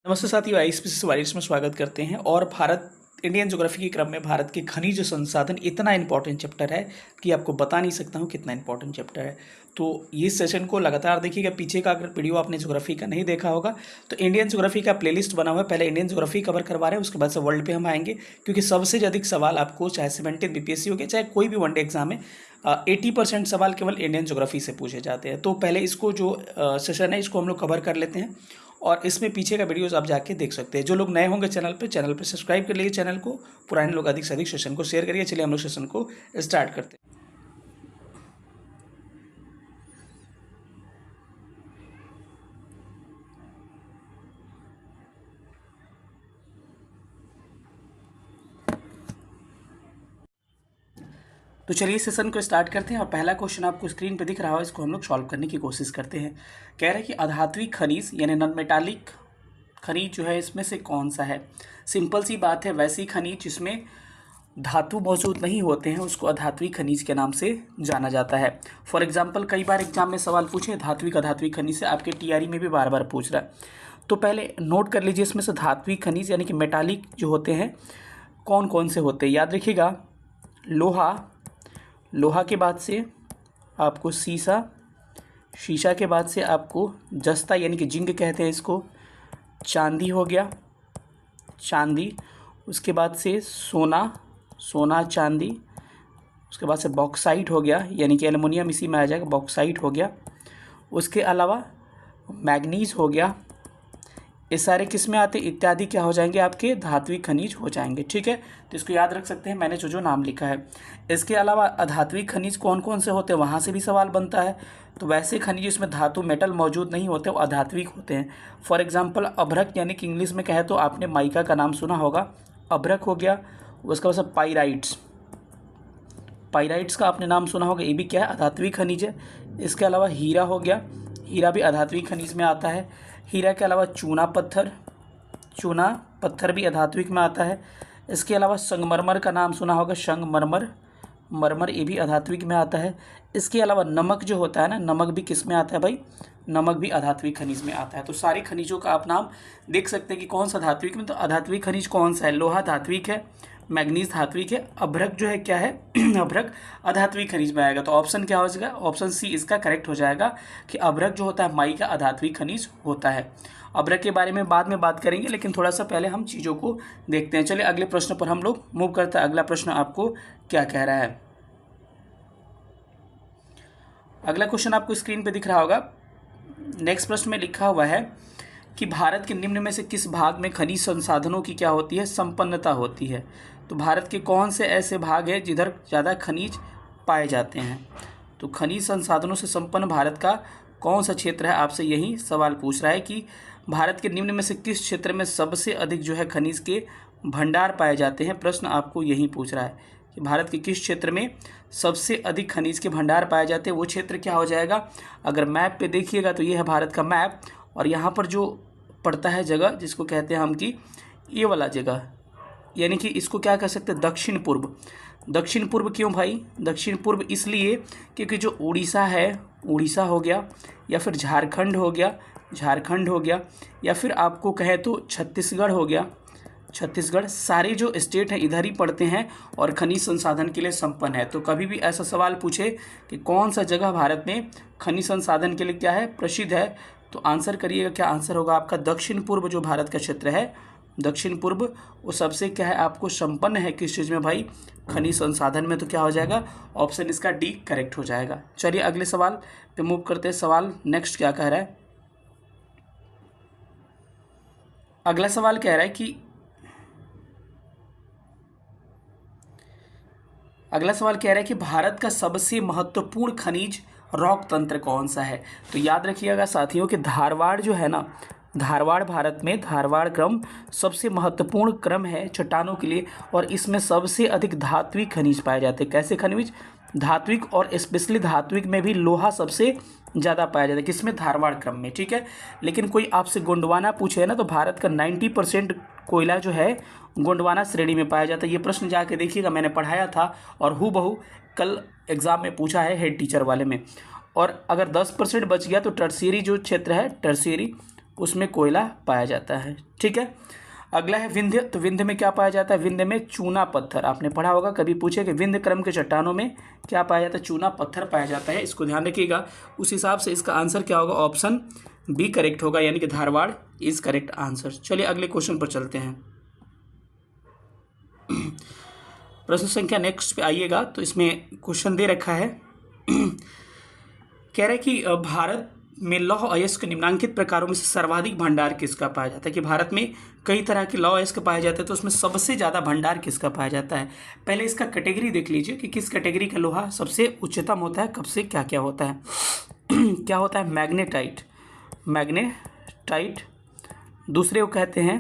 नमस्ते साथियों, आईएसपीसी वारियर्स में स्वागत करते हैं। और भारत इंडियन ज्योग्राफी के क्रम में भारत के खनिज संसाधन इतना इंपॉर्टेंट चैप्टर है कि आपको बता नहीं सकता हूँ कितना इंपॉर्टेंट चैप्टर है। तो ये सेशन को लगातार देखिएगा। पीछे का अगर वीडियो आपने ज्योग्राफी का नहीं देखा होगा तो इंडियन ज्योग्राफी का प्लेलिस्ट बना हुआ है। पहले इंडियन ज्योग्राफी कवर करवा रहे हैं, उसके बाद से वर्ल्ड पे हम आएंगे, क्योंकि सबसे अधिक सवाल आपको चाहे 70 बीपीएससी हो गया चाहे कोई भी वनडे एग्जाम में 80% सवाल केवल इंडियन ज्योग्राफी से पूछे जाते हैं। तो पहले इसको जो सेशन है इसको हम लोग कवर कर लेते हैं और इसमें पीछे का वीडियोस आप जाके देख सकते हैं। जो लोग नए होंगे चैनल पे सब्सक्राइब कर लीजिए चैनल को, पुराने लोग अधिक से अधिक सेशन को शेयर करिए। चलिए हम लोग सेशन को स्टार्ट करते हैं। तो चलिए सेशन को स्टार्ट करते हैं और पहला क्वेश्चन आपको स्क्रीन पे दिख रहा हो, इसको हम लोग सॉल्व करने की कोशिश करते हैं। कह रहे हैं कि अधात्वी खनिज यानी नॉन मेटालिक खनिज जो है इसमें से कौन सा है। सिंपल सी बात है, वैसी खनिज जिसमें धातु मौजूद नहीं होते हैं उसको अधात्विक खनिज के नाम से जाना जाता है। फॉर एग्जांपल कई बार एग्जाम में सवाल पूछे धात्विक अधात्विक खनिज से, आपके टीआरई में भी बार बार पूछ रहा है। तो पहले नोट कर लीजिए इसमें से धात्विक खनिज यानी कि मेटालिक जो होते हैं कौन कौन से होते हैं। याद रखिएगा, लोहा के बाद से आपको शीशा के बाद से आपको जस्ता यानी कि जिंक कहते हैं इसको, चांदी हो गया चांदी, उसके बाद से सोना चांदी, उसके बाद से बॉक्साइट हो गया यानी कि एल्युमिनियम इसी में आ जाएगा, बॉक्साइट हो गया। उसके अलावा मैग्नीज हो गया। ये सारे किस में आते इत्यादि क्या हो जाएंगे, आपके धात्विक खनिज हो जाएंगे। ठीक है, तो इसको याद रख सकते हैं मैंने जो नाम लिखा है। इसके अलावा अधात्विक खनिज कौन कौन से होते हैं वहाँ से भी सवाल बनता है। तो वैसे खनिज जिसमें धातु मेटल मौजूद नहीं होते वो अधात्विक होते हैं। फॉर एग्जाम्पल अभ्रक यानी कि इंग्लिश में कहे तो आपने माइका का नाम सुना होगा, अभ्रक हो गया। उसके बाद पाइराइट्स का आपने नाम सुना होगा, ये भी क्या है, अधात्विक खनिज है। इसके अलावा हीरा हो गया, हीरा भी अधात्विक खनिज में आता है। हीरा के अलावा चूना पत्थर भी अधात्विक में आता है। इसके अलावा संगमरमर का नाम सुना होगा, मरमर ये भी अधात्विक में आता है। इसके अलावा नमक जो होता है ना, नमक भी किस में आता है भाई, नमक भी अधात्विक खनिज में आता है। तो सारे खनिजों का आप नाम देख सकते हैं कि कौन सा धात्विक में। तो अधात्विक खनिज कौन सा है, लोहा धात्विक है, मैग्नीज धात्विक है, अभ्रक जो है क्या है अभ्रक अधात्विक खनिज में आएगा। तो ऑप्शन क्या हो जाएगा, ऑप्शन सी इसका करेक्ट हो जाएगा कि अभ्रक जो होता है माइका अधात्विक खनिज होता है। अभ्रक के बारे में बाद में बात करेंगे, लेकिन थोड़ा सा पहले हम चीज़ों को देखते हैं। चलिए अगले प्रश्न पर हम लोग मूव करते हैं। अगला प्रश्न आपको क्या कह रहा है। अगला क्वेश्चन आपको स्क्रीन पे दिख रहा होगा। नेक्स्ट प्रश्न में लिखा हुआ है कि भारत के निम्न में से किस भाग में खनिज संसाधनों की क्या होती है, संपन्नता होती है। तो भारत के कौन से ऐसे भाग हैं जिधर ज़्यादा खनिज पाए जाते हैं। तो खनिज संसाधनों से संपन्न भारत का कौन सा क्षेत्र है, आपसे यही सवाल पूछ रहा है कि भारत के निम्न में से किस क्षेत्र में सबसे अधिक जो है खनिज के भंडार पाए जाते हैं। प्रश्न आपको यही पूछ रहा है कि भारत के किस क्षेत्र में सबसे अधिक खनिज के भंडार पाए जाते हैं, वो क्षेत्र क्या हो जाएगा। अगर मैप पे देखिएगा तो ये है भारत का मैप, और यहाँ पर जो पड़ता है जगह जिसको कहते हैं हम कि ये वाला जगह, यानी कि इसको क्या कह सकते हैं, दक्षिण पूर्व। दक्षिण पूर्व क्यों भाई, दक्षिण पूर्व इसलिए क्योंकि जो उड़ीसा है, उड़ीसा हो गया, या फिर झारखंड हो गया, या फिर आपको कहे तो छत्तीसगढ़ हो गया, छत्तीसगढ़, सारे जो स्टेट हैं इधर ही पड़ते हैं और खनिज संसाधन के लिए संपन्न है। तो कभी भी ऐसा सवाल पूछे कि कौन सा जगह भारत में खनिज संसाधन के लिए क्या है, प्रसिद्ध है, तो आंसर करिएगा। क्या आंसर होगा आपका, दक्षिण पूर्व जो भारत का क्षेत्र है, दक्षिण पूर्व वो सबसे क्या है आपको संपन्न है किस चीज़ में भाई, खनिज संसाधन में। तो क्या हो जाएगा, ऑप्शन इसका डी करेक्ट हो जाएगा। चलिए अगले सवाल पे मूव करते हैं। सवाल नेक्स्ट क्या कह रहा है, अगला सवाल कह रहा है कि भारत का सबसे महत्वपूर्ण खनिज रॉक तंत्र कौन सा है। तो याद रखिएगा साथियों कि धारवाड़ जो है ना, धारवाड़ भारत में धारवाड़ क्रम सबसे महत्वपूर्ण क्रम है चट्टानों के लिए, और इसमें सबसे अधिक धात्विक खनिज पाए जाते हैं। कैसे खनिज, धात्विक, और स्पेशली धात्विक में भी लोहा सबसे ज़्यादा पाया जाता है किसमें, धारवाड़ क्रम में। ठीक है, लेकिन कोई आपसे गोंडवाना पूछे ना तो भारत का 90% कोयला जो है गोंडवाना श्रेणी में पाया जाता है। ये प्रश्न जाके देखिएगा, मैंने पढ़ाया था और हूबहू कल एग्ज़ाम में पूछा है हेड टीचर वाले में। और अगर 10% बच गया तो टर्शियरी जो क्षेत्र है, टर्शियरी उसमें कोयला पाया जाता है। ठीक है, अगला है विंध्य। तो विंध्य में क्या पाया जाता है? विंध्य में चूना पत्थर। आपने पढ़ा होगा, कभी पूछे कि विंध्य क्रम के चट्टानों में क्या पाया जाता है? चूना पत्थर पाया जाता है। इसको ध्यान रखिएगा। उस हिसाब से इसका आंसर क्या होगा? ऑप्शन बी करेक्ट होगा, यानी कि धारवाड़ इज करेक्ट आंसर। चलिए अगले क्वेश्चन पर चलते हैं। प्रश्न संख्या नेक्स्ट पे आइएगा, तो इसमें क्वेश्चन दे रखा है, कह रहा है कि भारत में लौह अयस्क निम्नलिखित प्रकारों में से सर्वाधिक भंडार किसका पाया जाता है? कि भारत में कई तरह के लौह अयस्क पाए जाते हैं, तो उसमें सबसे ज़्यादा भंडार किसका पाया जाता है? पहले इसका कैटेगरी देख लीजिए कि किस कैटेगरी का लोहा सबसे उच्चतम होता है, कब से क्या क्या होता है। क्या होता है? Magnetite, magnetite. दूसरे को कहते हैं,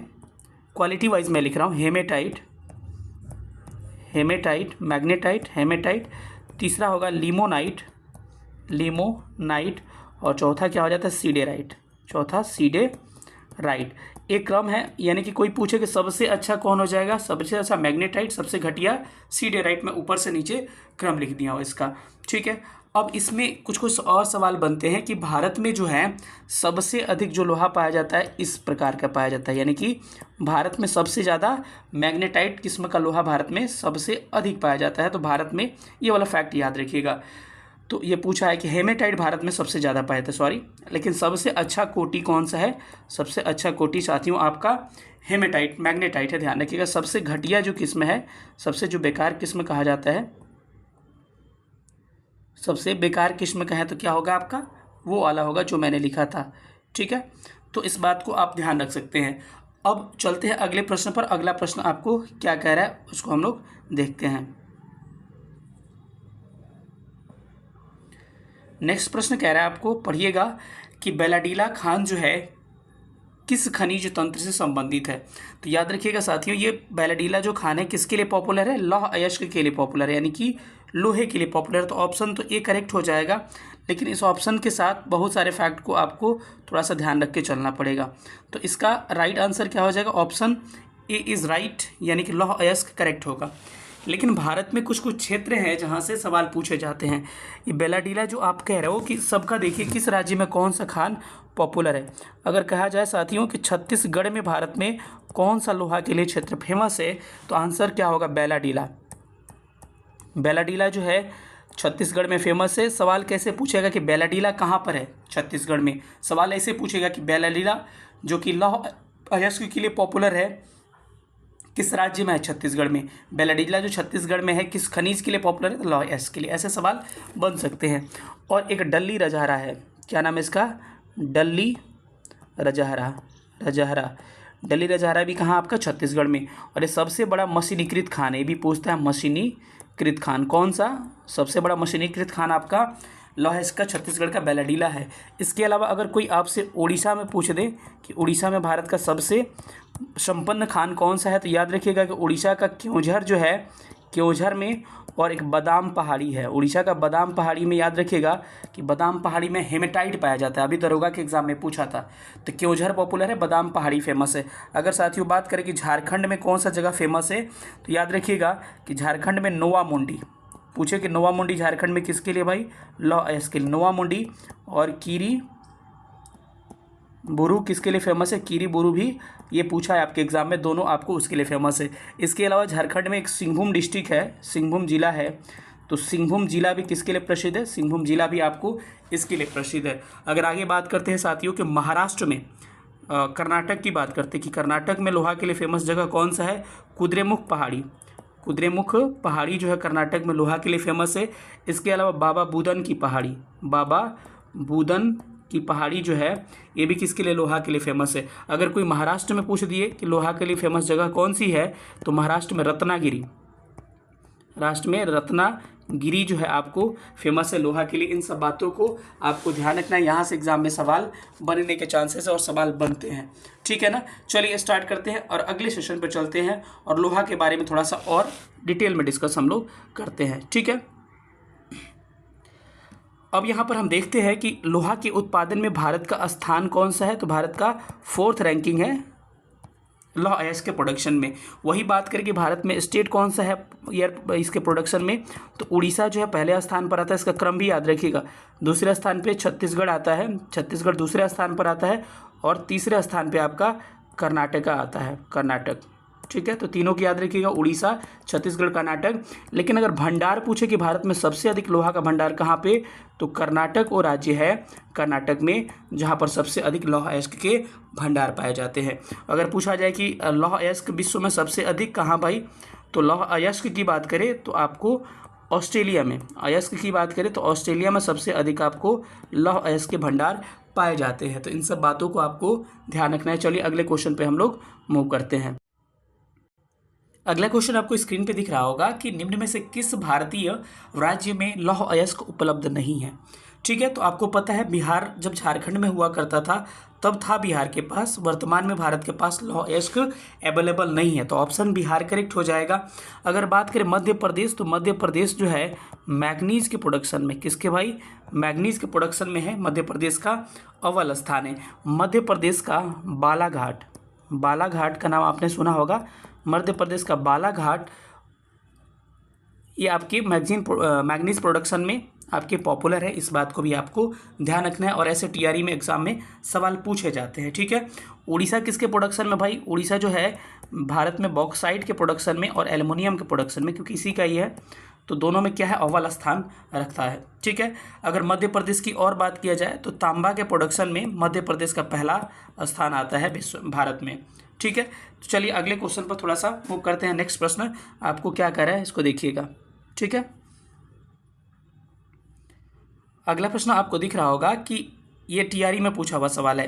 क्वालिटी वाइज मैं लिख रहा हूँ, हेमेटाइट, हेमेटाइट, मैग्नेटाइट, हेमेटाइट। तीसरा होगा लिमोनाइट, लिमोनाइट। और चौथा क्या हो जाता है? सीडेराइट, चौथा सीडेराइट। एक क्रम है, यानी कि कोई पूछे कि सबसे अच्छा कौन हो जाएगा? सबसे अच्छा मैग्नेटाइट, सबसे घटिया सीडेराइट। में ऊपर से नीचे क्रम लिख दिया हो इसका। ठीक है, अब इसमें कुछ कुछ और सवाल बनते हैं कि भारत में जो है सबसे अधिक जो लोहा पाया जाता है इस प्रकार का पाया जाता है, यानी कि भारत में सबसे ज़्यादा मैग्नेटाइट किस्म का लोहा भारत में सबसे अधिक पाया जाता है। तो भारत में ये वाला फैक्ट याद रखिएगा। तो ये पूछा है कि हेमेटाइट भारत में सबसे ज़्यादा पाया था, सॉरी, लेकिन सबसे अच्छा कोटि कौन सा है? सबसे अच्छा कोटि साथियों आपका हेमेटाइट, मैग्नेटाइट है, ध्यान रखिएगा। सबसे घटिया जो किस्म है, सबसे जो बेकार किस्म कहा जाता है, सबसे बेकार किस्म का है तो क्या होगा आपका? वो वाला होगा जो मैंने लिखा था। ठीक है, तो इस बात को आप ध्यान रख सकते हैं। अब चलते हैं अगले प्रश्न पर। अगला प्रश्न आपको क्या कह रहा है उसको हम लोग देखते हैं। नेक्स्ट प्रश्न कह रहा है आपको, पढ़िएगा कि बेलाडीला खान जो है किस खनिज तंत्र से संबंधित है? तो याद रखिएगा साथियों, ये बेलाडीला जो खान है किसके लिए पॉपुलर है? लौह अयस्क के लिए पॉपुलर है, यानी कि लोहे के लिए पॉपुलर। तो ऑप्शन तो ए करेक्ट हो जाएगा, लेकिन इस ऑप्शन के साथ बहुत सारे फैक्ट को आपको थोड़ा सा ध्यान रख के चलना पड़ेगा। तो इसका राइट आंसर क्या हो जाएगा? ऑप्शन ए इज़ राइट, यानी कि लौह अयस्क करेक्ट होगा। लेकिन भारत में कुछ कुछ क्षेत्र हैं जहाँ से सवाल पूछे जाते हैं। ये बेलाडीला जो आप कह रहे हो कि सबका देखिए किस राज्य में कौन सा खान पॉपुलर है। अगर कहा जाए साथियों कि छत्तीसगढ़ में भारत में कौन सा लोहा के लिए क्षेत्र फेमस है, तो आंसर क्या होगा? बेलाडीला। बेलाडीला जो है छत्तीसगढ़ में फेमस है। सवाल कैसे पूछेगा कि बेलाडीला कहाँ पर है छत्तीसगढ़ में? सवाल ऐसे पूछेगा कि बेलाडीला जो कि लौह अयस्क के लिए पॉपुलर है किस राज्य में है? छत्तीसगढ़ में। बेलाडीला जो छत्तीसगढ़ में है किस खनिज के लिए पॉपुलर है? तो लौह अयस्क के लिए। ऐसे सवाल बन सकते हैं। और एक डल्ली रजहरा है, क्या नाम है इसका? डल्ली रजहरा, रजहरा। डल्ली रजहरा भी कहाँ आपका? छत्तीसगढ़ में। और ये सबसे बड़ा मशीनीकृत खान है, ये भी पूछता है मशीनीकृत खान कौन सा? सबसे बड़ा मशीनीकृत खान आपका लौह अयस्क का छत्तीसगढ़ का बेलाडीला है। इसके अलावा अगर कोई आपसे उड़ीसा में पूछ दे कि उड़ीसा में भारत का सबसे संपन्न खान कौन सा है, तो याद रखिएगा कि उड़ीसा का क्योंझर जो है, क्योंझर में और एक बादाम पहाड़ी है। उड़ीसा का बादाम पहाड़ी में याद रखिएगा कि बादाम पहाड़ी में हेमेटाइट पाया जाता है। अभी दरोगा के एग्जाम में पूछा था। तो क्योंझर पॉपुलर है, बादाम पहाड़ी फेमस है। अगर साथियों बात करें कि झारखंड में कौन सा जगह फेमस है, तो याद रखिएगा कि झारखंड में नोवा मुंडी। पूछे कि नोवा मुंडी झारखंड में किसके लिए भाई? लौह अयस्क के लिए। नोवा मुंडी और कीरी बुरू किसके लिए फेमस है? कीरी बुरू भी ये पूछा है आपके एग्जाम में, दोनों आपको उसके लिए फेमस है। इसके अलावा झारखंड में एक सिंहभूम डिस्ट्रिक्ट है, सिंहभूम जिला है, तो सिंहभूम जिला भी किसके लिए प्रसिद्ध है? सिंहभूम जिला भी आपको इसके लिए प्रसिद्ध है। अगर आगे बात करते हैं साथियों कि महाराष्ट्र में कर्नाटक की बात करते हैं कि कर्नाटक में लोहा के लिए फेमस जगह कौन सा है? कुद्रेमुख पहाड़ी। कुद्रेमुख पहाड़ी जो है कर्नाटक में लोहा के लिए फेमस है। इसके अलावा बाबा बूदन की पहाड़ी, बाबा बूदन की पहाड़ी जो है ये भी किसके लिए? लोहा के लिए फेमस है। अगर कोई महाराष्ट्र में पूछ दिए कि लोहा के लिए फेमस जगह कौन सी है, तो महाराष्ट्र में रत्नागिरी, राष्ट्र में रत्नागिरी जो है आपको फेमस है लोहा के लिए। इन सब बातों को आपको ध्यान रखना है, यहाँ से एग्जाम में सवाल बनने के चांसेस और सवाल बनते हैं। ठीक है ना, चलिए स्टार्ट करते हैं और अगले सेशन पर चलते हैं और लोहा के बारे में थोड़ा सा और डिटेल में डिस्कस हम लोग करते हैं। ठीक है, अब यहाँ पर हम देखते हैं कि लोहा के उत्पादन में भारत का स्थान कौन सा है, तो भारत का 4th रैंकिंग है लौह अयस्क के प्रोडक्शन में। वही बात करें कि भारत में स्टेट कौन सा है यार इसके प्रोडक्शन में, तो उड़ीसा जो है पहले स्थान पर आता है। इसका क्रम भी याद रखिएगा। दूसरे स्थान पे छत्तीसगढ़ आता है, छत्तीसगढ़ दूसरे स्थान पर आता है और तीसरे स्थान पे आपका कर्नाटका आता है, कर्नाटक। ठीक है, तो तीनों की याद रखिएगा, उड़ीसा, छत्तीसगढ़, कर्नाटक। लेकिन अगर भंडार पूछे कि भारत में सबसे अधिक लोहा का भंडार कहाँ पे, तो कर्नाटक वो राज्य है कर्नाटक में जहाँ पर सबसे अधिक लौह अयस्क के भंडार पाए जाते हैं। अगर पूछा जाए कि लौह अयस्क विश्व में सबसे अधिक कहाँ भाई, तो लौह अयस्क की बात करें तो आपको ऑस्ट्रेलिया में, अयस्क की बात करें तो ऑस्ट्रेलिया में सबसे अधिक आपको लौह अयस्क के भंडार पाए जाते हैं। तो इन सब बातों को आपको ध्यान रखना है। चलिए अगले क्वेश्चन पे हम लोग मूव करते हैं। अगला क्वेश्चन आपको स्क्रीन पे दिख रहा होगा कि निम्न में से किस भारतीय राज्य में लौह अयस्क उपलब्ध नहीं है। ठीक है, तो आपको पता है बिहार जब झारखंड में हुआ करता था तब था बिहार के पास, वर्तमान में भारत के पास लौह अयस्क अवेलेबल नहीं है, तो ऑप्शन बिहार करेक्ट हो जाएगा। अगर बात करें मध्य प्रदेश, तो मध्य प्रदेश जो है मैग्नीज के प्रोडक्शन में, किसके भाई, मैग्नीज के प्रोडक्शन में है, मध्य प्रदेश का अव्वल स्थान है। मध्य प्रदेश का बालाघाट, बालाघाट का नाम आपने सुना होगा, मध्य प्रदेश का बालाघाट, ये आपके मैग्नीज प्रोडक्शन में आपके पॉपुलर है। इस बात को भी आपको ध्यान रखना है और ऐसे टीआरई में एग्जाम में सवाल पूछे जाते हैं। ठीक है, उड़ीसा किसके प्रोडक्शन में भाई, उड़ीसा जो है भारत में बॉक्साइट के प्रोडक्शन में और एल्युमिनियम के प्रोडक्शन में, क्योंकि इसी का ही है, तो दोनों में क्या है, अव्वल स्थान रखता है। ठीक है, अगर मध्य प्रदेश की और बात किया जाए तो तांबा के प्रोडक्शन में मध्य प्रदेश का पहला स्थान आता है भारत में। ठीक है, तो चलिए अगले क्वेश्चन पर थोड़ा सा मूव करते हैं। नेक्स्ट प्रश्न आपको क्या कह रहा है इसको देखिएगा। ठीक है, अगला प्रश्न आपको दिख रहा होगा कि ये टीआरई में पूछा हुआ सवाल है।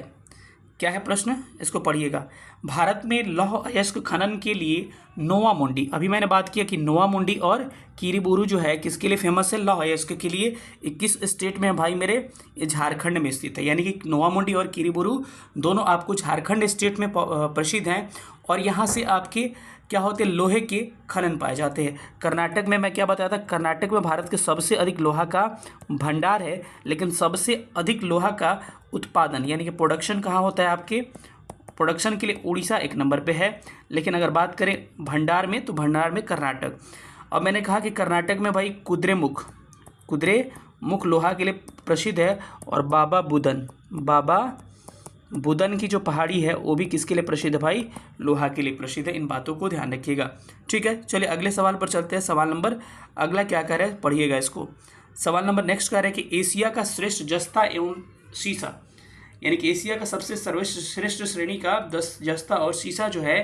क्या है प्रश्न, इसको पढ़िएगा। भारत में लौह अयस्क खनन के लिए नोवा मुंडी, अभी मैंने बात किया कि नोवा मुंडी और किरीबुरू जो है किसके लिए फेमस है, लौह अयस्क के लिए। 21 स्टेट में है भाई मेरे, ये झारखंड में स्थित है, यानी कि नोवा मुंडी और किरीबुरू दोनों आपको झारखंड स्टेट में प्रसिद्ध हैं और यहाँ से आपके क्या होते हैं, लोहे के खनन पाए जाते हैं। कर्नाटक में मैं क्या बताया था, कर्नाटक में भारत के सबसे अधिक लोहा का भंडार है, लेकिन सबसे अधिक लोहा का उत्पादन यानी कि प्रोडक्शन कहाँ होता है, आपके प्रोडक्शन के लिए उड़ीसा एक नंबर पे है। लेकिन अगर बात करें भंडार में, तो भंडार में कर्नाटक। अब मैंने कहा कि कर्नाटक में भाई कुद्रेमुख लोहा के लिए प्रसिद्ध है और बाबा बुदन की जो पहाड़ी है वो भी किसके लिए प्रसिद्ध है भाई, लोहा के लिए प्रसिद्ध है। इन बातों को ध्यान रखिएगा। ठीक है, चलिए अगले सवाल पर चलते हैं। सवाल नंबर अगला क्या कह रहा है, पढ़िएगा इसको। सवाल नंबर नेक्स्ट कह रहा है कि एशिया का श्रेष्ठ जस्ता एवं शीशा, यानी कि एशिया का सबसे सर्वश्रेष्ठ श्रेणी का जस्ता और शीशा जो है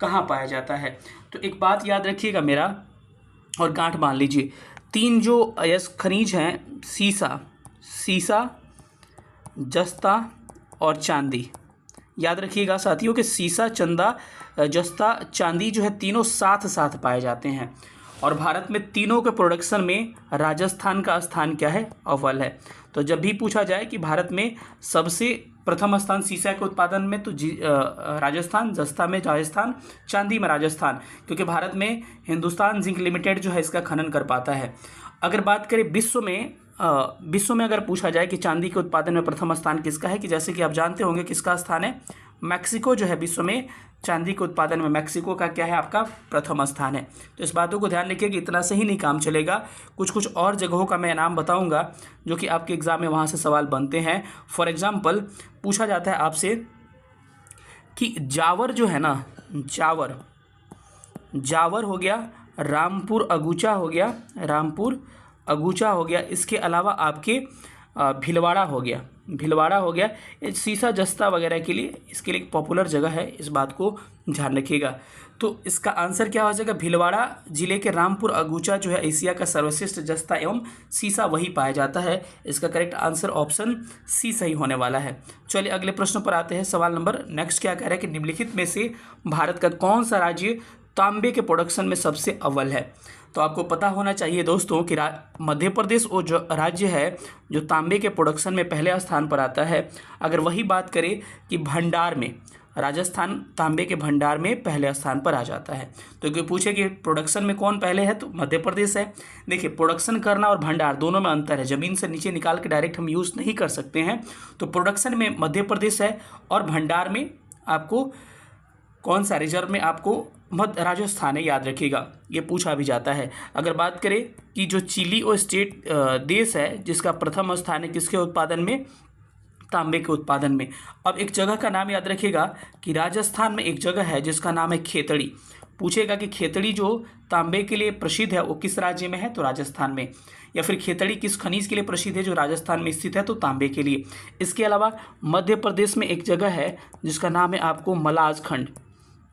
कहाँ पाया जाता है। तो एक बात याद रखिएगा मेरा और गांठ बांध लीजिए, 3 जो अयस्क खनिज हैं, शीशा, जस्ता और चांदी, याद रखिएगा साथियों कि शीशा, चंदा, जस्ता, चांदी जो है तीनों साथ साथ पाए जाते हैं और भारत में तीनों के प्रोडक्शन में राजस्थान का स्थान क्या है, अव्वल है। तो जब भी पूछा जाए कि भारत में सबसे प्रथम स्थान शीशा के उत्पादन में, तो राजस्थान, जस्ता में राजस्थान, चांदी में राजस्थान, क्योंकि भारत में हिंदुस्तान जिंक लिमिटेड जो है इसका खनन कर पाता है। अगर बात करें विश्व में अगर पूछा जाए कि चांदी के उत्पादन में प्रथम स्थान किसका है, कि जैसे कि आप जानते होंगे किसका स्थान है, मैक्सिको जो है विश्व में चांदी के उत्पादन में मैक्सिको का क्या है, आपका प्रथम स्थान है। तो इस बातों को ध्यान रखिए कि इतना से ही नहीं काम चलेगा, कुछ और जगहों का मैं नाम बताऊंगा जो कि आपके एग्जाम में वहाँ से सवाल बनते हैं। फॉर एग्जाम्पल पूछा जाता है आपसे कि जावर जो है ना, जावर हो गया, रामपुर अगूचा हो गया, इसके अलावा आपके भीलवाड़ा हो गया। ये शीशा, जस्ता वगैरह के लिए, इसके लिए एक पॉपुलर जगह है, इस बात को ध्यान रखिएगा। तो इसका आंसर क्या हो जाएगा, भीलवाड़ा जिले के रामपुर अगूचा जो है एशिया का सर्वश्रेष्ठ जस्ता एवं शीशा वही पाया जाता है। इसका करेक्ट आंसर ऑप्शन सी सही होने वाला है। चलिए अगले प्रश्न पर आते हैं। सवाल नंबर नेक्स्ट क्या कह रहा है कि निम्नलिखित में से भारत का कौन सा राज्य तांबे के प्रोडक्शन में सबसे अव्वल है। तो आपको पता होना चाहिए दोस्तों कि मध्य प्रदेश वो जो राज्य है जो तांबे के प्रोडक्शन में पहले स्थान पर आता है। अगर वही बात करें कि भंडार में, राजस्थान तांबे के भंडार में पहले स्थान पर आ जाता है। तो कोई पूछे कि प्रोडक्शन में कौन पहले है, तो मध्य प्रदेश है। देखिए प्रोडक्शन करना और भंडार दोनों में अंतर है, ज़मीन से नीचे निकाल के डायरेक्ट हम यूज़ नहीं कर सकते हैं। तो प्रोडक्शन में मध्य प्रदेश है और भंडार में आपको कौन सा, रिजर्व में आपको मध्य राजस्थान है, याद रखिएगा, ये पूछा भी जाता है। अगर बात करें कि जो चिली और स्टेट देश है जिसका प्रथम स्थान है किसके उत्पादन में, तांबे के उत्पादन में। अब एक जगह का नाम याद रखिएगा कि राजस्थान में एक जगह है जिसका नाम है खेतड़ी। पूछेगा कि खेतड़ी जो तांबे के लिए प्रसिद्ध है वो किस राज्य में है, तो राजस्थान में। या फिर खेतड़ी किस खनिज के लिए प्रसिद्ध है, जो राजस्थान में स्थित है, तो तांबे के लिए। इसके अलावा मध्य प्रदेश में एक जगह है जिसका नाम है आपको मलाजखंड।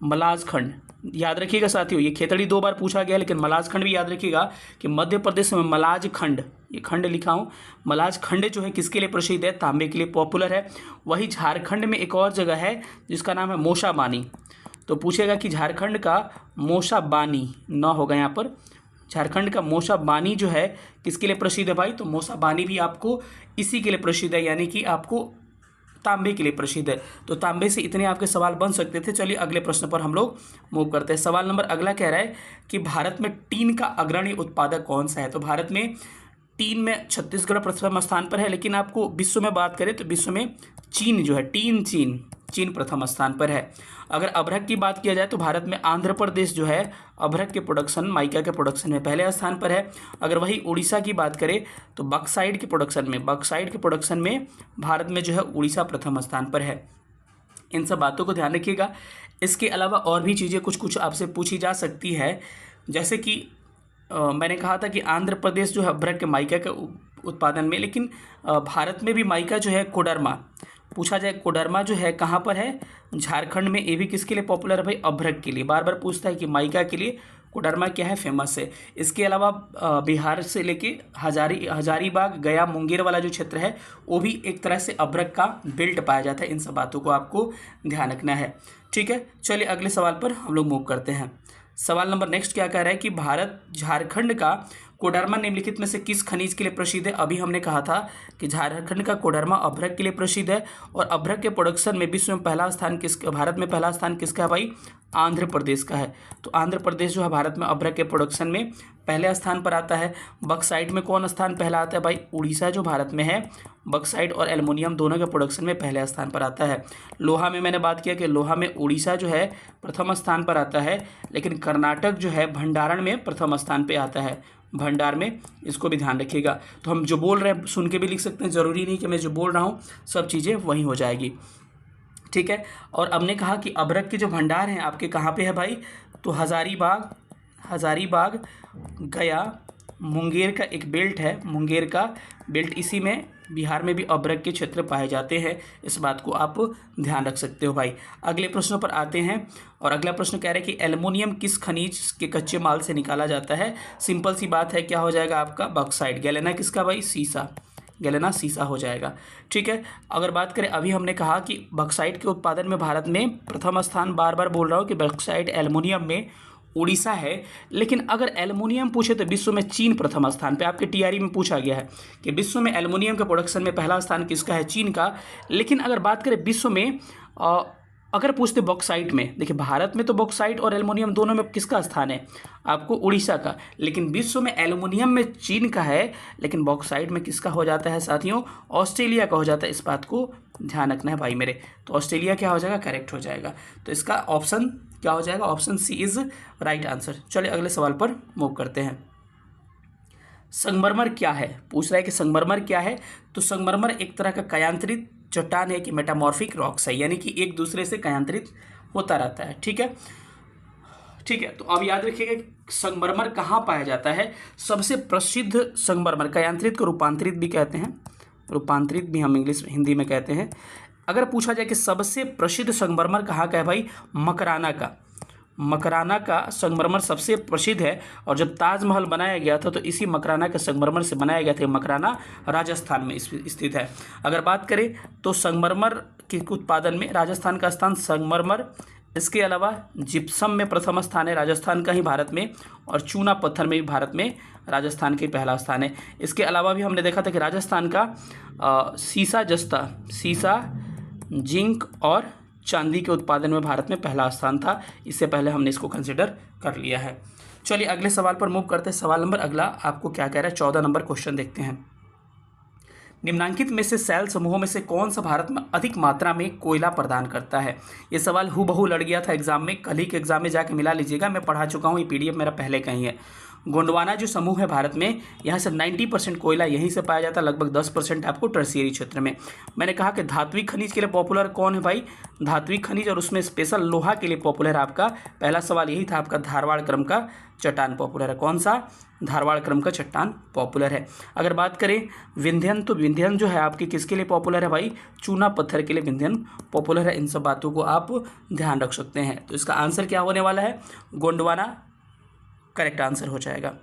मलाजखंड याद रखिएगा साथियों, ये खेतड़ी 2 बार पूछा गया, लेकिन मलाजखंड भी याद रखिएगा कि मध्य प्रदेश में मलाजखंड, ये खंड लिखा हूँ, मलाजखंड जो है किसके लिए प्रसिद्ध है, तांबे के लिए पॉपुलर है। वही झारखंड में एक और जगह है जिसका नाम है मोशाबानी। तो पूछेगा कि झारखंड का मोशाबानी न होगा यहाँ पर, झारखंड का मोशाबानी जो है किसके लिए प्रसिद्ध है भाई, तो मोशाबानी भी आपको इसी के लिए प्रसिद्ध है, यानी कि आपको तांबे के लिए प्रसिद्ध है। तो तांबे से इतने आपके सवाल बन सकते थे। चलिए अगले प्रश्न पर हम लोग मूव करते हैं। सवाल नंबर अगला कह रहा है कि भारत में टीन का अग्रणी उत्पादक कौन सा है। तो भारत में टीन में छत्तीसगढ़ प्रथम स्थान पर है, लेकिन आपको विश्व में बात करें तो विश्व में चीन जो है, चीन प्रथम स्थान पर है। अगर अभ्रक की बात किया जाए तो भारत में आंध्र प्रदेश जो है अभ्रक के प्रोडक्शन, माइका के प्रोडक्शन में पहले स्थान पर है। अगर वही उड़ीसा की बात करें तो बक्साइड के प्रोडक्शन में भारत में जो है उड़ीसा प्रथम स्थान पर है। इन सब बातों को ध्यान रखिएगा। इसके अलावा और भी चीज़ें कुछ आपसे पूछी जा सकती है, जैसे कि मैंने कहा था कि आंध्र प्रदेश जो है अभ्रक के माइका के उत्पादन में, लेकिन भारत में भी माइका जो है कोडरमा पूछा जाए, कोडरमा जो है कहाँ पर है, झारखंड में। ये भी किसके लिए पॉपुलर है भाई, अभ्रक के लिए। बार बार पूछता है कि माइका के लिए कोडरमा क्या है, फेमस है। इसके अलावा बिहार से लेके हजारीबाग, गया, मुंगेर वाला जो क्षेत्र है वो भी एक तरह से अभ्रक का बेल्ट पाया जाता है। इन सब बातों को आपको ध्यान रखना है, ठीक है। चलिए अगले सवाल पर हम लोग मूव करते हैं। सवाल नंबर नेक्स्ट क्या कह रहा है कि भारत झारखंड का कोडरमा निम्नलिखित में से किस खनिज के लिए प्रसिद्ध है। अभी हमने कहा था कि झारखंड का कोडरमा अभ्रक के लिए प्रसिद्ध है, और अभ्रक के प्रोडक्शन में विश्व में पहला स्थान भारत में पहला स्थान किसका है भाई, आंध्र प्रदेश का है। तो आंध्र प्रदेश जो है भारत में अभ्रक के प्रोडक्शन में पहले स्थान पर आता है। बक्साइट में कौन स्थान पहला आता है भाई, उड़ीसा जो भारत में है बक्साइट और एल्युमिनियम दोनों के प्रोडक्शन में पहले स्थान पर आता है। लोहा में मैंने बात किया कि लोहा में उड़ीसा जो है प्रथम स्थान पर आता है, लेकिन कर्नाटक जो है भंडारण में प्रथम स्थान पर आता है, भंडार में। इसको भी ध्यान रखिएगा। तो हम जो बोल रहे हैं सुन के भी लिख सकते हैं, ज़रूरी नहीं कि मैं जो बोल रहा हूँ सब चीज़ें वहीं हो जाएगी, ठीक है। और हमने कहा कि अभ्रक के जो भंडार हैं आपके कहाँ पे है भाई, तो हजारीबाग, गया, मुंगेर का एक बेल्ट है, मुंगेर का बेल्ट, इसी में बिहार में भी अभ्रक के क्षेत्र पाए जाते हैं। इस बात को आप ध्यान रख सकते हो भाई। अगले प्रश्न पर आते हैं, और अगला प्रश्न कह रहा है कि एल्युमिनियम किस खनिज के कच्चे माल से निकाला जाता है। सिंपल सी बात है, क्या हो जाएगा आपका, बॉक्साइट। गैलेना किसका भाई, सीसा, गैलेना सीसा हो जाएगा, ठीक है। अगर बात करें, अभी हमने कहा कि बॉक्साइट के उत्पादन में भारत में प्रथम स्थान, बार बार बोल रहा हूँ कि बॉक्साइट एल्युमिनियम में उड़ीसा है, लेकिन अगर एल्युमिनियम पूछे तो विश्व में चीन प्रथम स्थान पे। आपके टीआरई में पूछा गया है कि विश्व में एल्युमिनियम के प्रोडक्शन में पहला स्थान किसका है, चीन का। लेकिन अगर बात करें विश्व में, अगर पूछते बॉक्साइट में, देखिए भारत में तो बॉक्साइट और एल्युमिनियम दोनों में किसका स्थान है, आपको उड़ीसा का। लेकिन विश्व में एल्युमिनियम में चीन का है, लेकिन बॉक्साइट में किसका हो जाता है साथियों, ऑस्ट्रेलिया का हो जाता है। इस बात को ध्यान रखना है भाई मेरे। तो ऑस्ट्रेलिया क्या हो जाएगा, करेक्ट हो जाएगा। तो इसका ऑप्शन क्या हो जाएगा, option C is right answer. चलिए अगले सवाल पर मूव करते हैं। संगमरमर क्या है, पूछ रहा है कि संगमरमर क्या है। तो संगमरमर एक तरह का कायांतरित चट्टान है कि मेटामॉर्फिक रॉक्स है, यानी कि एक दूसरे से कायांतरित होता रहता है, ठीक है, ठीक है। तो अब याद रखिएगा संगमरमर कहाँ पाया जाता है। सबसे प्रसिद्ध संगमरमर, कायांतरित को रूपांतरित भी कहते हैं, रूपांतरित भी हम हिंदी में कहते हैं। अगर पूछा जाए कि सबसे प्रसिद्ध संगमरमर कहाँ का है भाई, मकराना का संगमरमर सबसे प्रसिद्ध है। और जब ताजमहल बनाया गया था तो इसी मकराना के संगमरमर से बनाया गया था। मकराना राजस्थान में स्थित है। अगर बात करें तो संगमरमर के उत्पादन में राजस्थान का स्थान संगमरमर, इसके अलावा जिप्सम में प्रथम स्थान है राजस्थान का ही भारत में, और चूना पत्थर में भी भारत में राजस्थान के पहला स्थान है। इसके अलावा भी हमने देखा था कि राजस्थान का सीसा, जिंक और चांदी के उत्पादन में भारत में पहला स्थान था। इससे पहले हमने इसको कंसिडर कर लिया है। चलिए अगले सवाल पर मूव करते हैं। सवाल नंबर अगला आपको क्या कह रहा है, 14 नंबर क्वेश्चन देखते हैं। निम्नलिखित में से सेल समूहों में से कौन सा भारत में अधिक मात्रा में कोयला प्रदान करता है। ये सवाल हूबहू लड़ गया था एग्जाम में, कल ही के एग्जाम में जाके मिला लीजिएगा, मैं पढ़ा चुका हूँ, ये पीडीएफ मेरा पहले का ही है। गोंडवाना जो समूह है भारत में, यहाँ से 90% कोयला यहीं से पाया जाता है, लगभग 10% आपको टर्शियरी क्षेत्र में। मैंने कहा कि धात्विक खनिज के लिए पॉपुलर कौन है भाई, धात्विक खनिज और उसमें स्पेशल लोहा के लिए पॉपुलर है आपका, पहला सवाल यही था आपका, धारवाड़ क्रम का चट्टान पॉपुलर है। कौन सा, धारवाड़ क्रम का चट्टान पॉपुलर है। अगर बात करें विंध्यन, तो विंध्यन जो है आपके किसके लिए पॉपुलर है भाई, चूना पत्थर के लिए विंध्यन पॉपुलर है। इन सब बातों को आप ध्यान रख सकते हैं। तो इसका आंसर क्या होने वाला है, गोंडवाना करेक्ट आंसर हो जाएगा।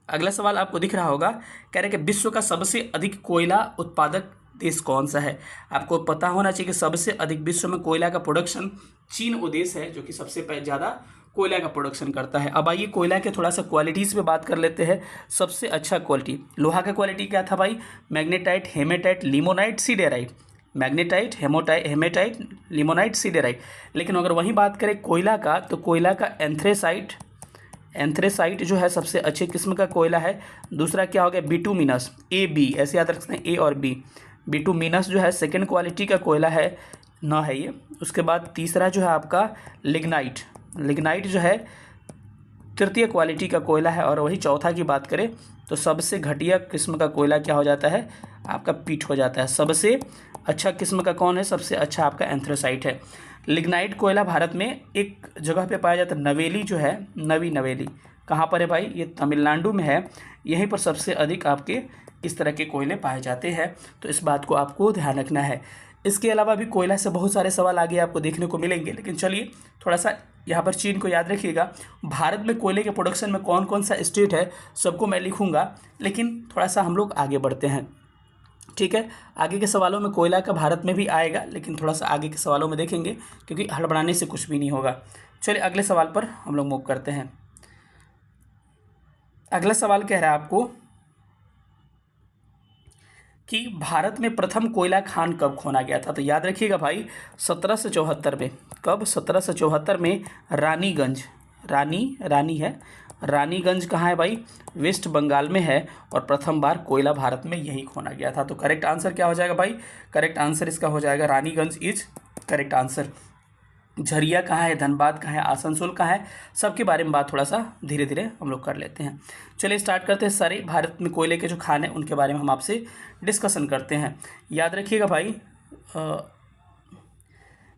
अगला सवाल आपको दिख रहा होगा, कह रहे कि विश्व का सबसे अधिक कोयला उत्पादक देश कौन सा है। आपको पता होना चाहिए कि सबसे अधिक विश्व में कोयला का प्रोडक्शन चीन वो देश है जो कि सबसे ज़्यादा कोयला का प्रोडक्शन करता है। अब आइए कोयला के थोड़ा सा क्वालिटीज़ पे बात कर लेते हैं। सबसे अच्छा क्वालिटी, लोहा का क्वालिटी क्या था भाई, magnetite, haematite, limonite, siderite. Magnetite, haematite, limonite, siderite. लेकिन अगर वहीं बात करें कोयला का, तो कोयला का एंथ्रेसाइट जो है सबसे अच्छे किस्म का कोयला है। दूसरा क्या हो गया, बिटुमिनस, AB, ऐसे याद रख सकते हैं, A और B। बिटुमिनस जो है सेकंड क्वालिटी का कोयला है ना है ये। उसके बाद तीसरा जो है आपका लिग्नाइट जो है तृतीय क्वालिटी का कोयला है। और वही चौथा की बात करें तो सबसे घटिया किस्म का कोयला क्या हो जाता है, आपका पीट हो जाता है। सबसे अच्छा किस्म का कौन है, सबसे अच्छा आपका एंथ्रेसाइट है। लिग्नाइट कोयला भारत में एक जगह पे पाया जाता है, नवेली जो है, नवेली कहाँ पर है भाई, ये तमिलनाडु में है। यहीं पर सबसे अधिक आपके इस तरह के कोयले पाए जाते हैं। तो इस बात को आपको ध्यान रखना है। इसके अलावा भी कोयला से बहुत सारे सवाल आगे आपको देखने को मिलेंगे, लेकिन चलिए थोड़ा सा यहाँ पर चीन को याद रखिएगा। भारत में कोयले के प्रोडक्शन में कौन कौन सा स्टेट है सबको मैं लिखूँगा, लेकिन थोड़ा सा हम लोग आगे बढ़ते हैं, ठीक है। आगे के सवालों में कोयला का भारत में भी आएगा, लेकिन थोड़ा सा आगे के सवालों में देखेंगे, क्योंकि हड़बड़ाने से कुछ भी नहीं होगा। चलिए अगले सवाल पर हम लोग मूव करते हैं। अगला सवाल कह रहा है आपको कि भारत में प्रथम कोयला खान कब खोना गया था। तो याद रखिएगा भाई 1774 में। कब, 1774 में रानीगंज, रानी है, रानीगंज कहाँ है भाई, वेस्ट बंगाल में है। और प्रथम बार कोयला भारत में यही खोना गया था। तो करेक्ट आंसर क्या हो जाएगा भाई, करेक्ट आंसर इसका हो जाएगा Raniganj is correct answer. Jharia कहाँ है, धनबाद कहाँ है, आसनसोल कहाँ है, सबके बारे में बात थोड़ा सा धीरे धीरे हम लोग कर लेते हैं। चलिए स्टार्ट करते हैं। सारे भारत में कोयले के जो खान हैं उनके बारे में हम आपसे डिस्कशन करते हैं। याद रखिएगा भाई,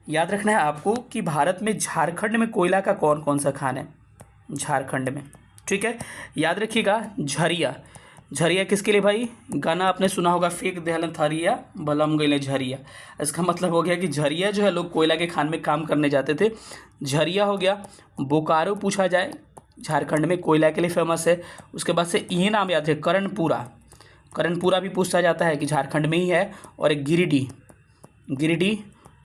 याद रखना है आपको कि भारत में झारखंड में कोयला का कौन कौन सा खान है, झारखंड में, ठीक है। याद रखिएगा झरिया किसके लिए भाई, गाना आपने सुना होगा, फेंक देहलन थरिया बलम गईले झरिया। इसका मतलब हो गया कि झरिया जो है लोग कोयला के खान में काम करने जाते थे, झरिया हो गया। बोकारो पूछा जाए, झारखंड में कोयला के लिए फेमस है। उसके बाद से ये नाम याद है, कर्णपुरा भी पूछा जाता है कि झारखंड में ही है। और एक गिरिडीह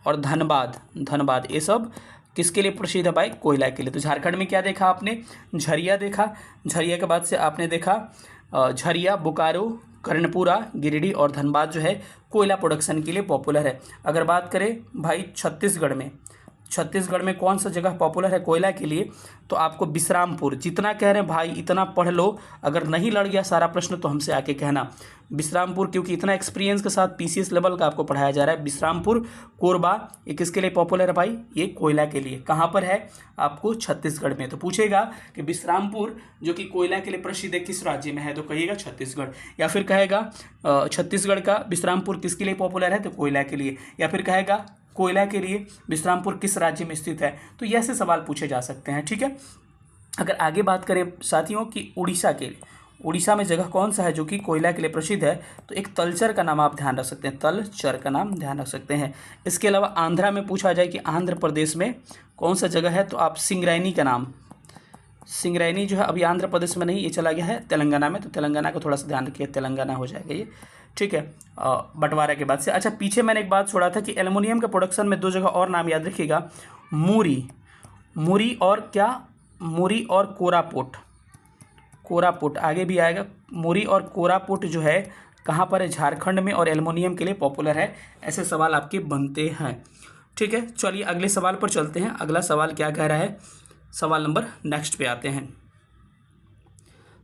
और धनबाद ये सब किसके लिए प्रसिद्ध है भाई, कोयला के लिए। तो झारखंड में क्या देखा आपने, झरिया देखा। झरिया के बाद से आपने देखा झरिया, बोकारो, कर्णपुरा, गिरिडीह और धनबाद जो है कोयला प्रोडक्शन के लिए पॉपुलर है। अगर बात करें भाई छत्तीसगढ़ में कौन सा जगह पॉपुलर है कोयला के लिए, तो आपको विश्रामपुर। जितना कह रहे हैं भाई इतना पढ़ लो, अगर नहीं लड़ गया सारा प्रश्न तो हमसे आके कहना विश्रामपुर, क्योंकि इतना एक्सपीरियंस के साथ PCS लेवल का आपको पढ़ाया जा रहा है। विश्रामपुर, कोरबा, ये किसके लिए पॉपुलर है भाई, ये कोयला के लिए। कहाँ पर है, आपको छत्तीसगढ़ में। तो पूछेगा कि विश्रामपुर जो कि कोयला के लिए प्रसिद्ध है किस राज्य में है, तो कहिएगा छत्तीसगढ़। या फिर कहेगा छत्तीसगढ़ का विश्रामपुर किसके लिए पॉपुलर है, तो कोयला के लिए। या फिर कहेगा कोयला के लिए विश्रामपुर किस राज्य में स्थित है। तो ये ऐसे सवाल पूछे जा सकते हैं, ठीक है। अगर आगे बात करें साथियों कि उड़ीसा में जगह कौन सा है जो कि कोयला के लिए प्रसिद्ध है, तो एक तलचर का नाम आप ध्यान रख सकते हैं, तलचर का नाम ध्यान रख सकते हैं। इसके अलावा आंध्रा में पूछा जाए कि आंध्र प्रदेश में कौन सा जगह है, तो आप सिंगरैनी का नाम, सिंगरैनी जो है अभी आंध्र प्रदेश में नहीं, ये चला गया है तेलंगाना में। तो तेलंगाना का थोड़ा सा ध्यान रखिए, तेलंगाना हो जाएगा ये, ठीक है, बंटवारा के बाद से। अच्छा, पीछे मैंने एक बात छोड़ा था कि एल्युमिनियम के प्रोडक्शन में दो जगह और नाम याद रखिएगा, मुरी और कोरापुट आगे भी आएगा। मुरी और कोरापुट जो है कहाँ पर है, झारखंड में, और एल्युमिनियम के लिए पॉपुलर है। ऐसे सवाल आपके बनते हैं, ठीक है। चलिए अगले सवाल पर चलते हैं। अगला सवाल क्या कह रहा है, सवाल नंबर नेक्स्ट पे आते हैं।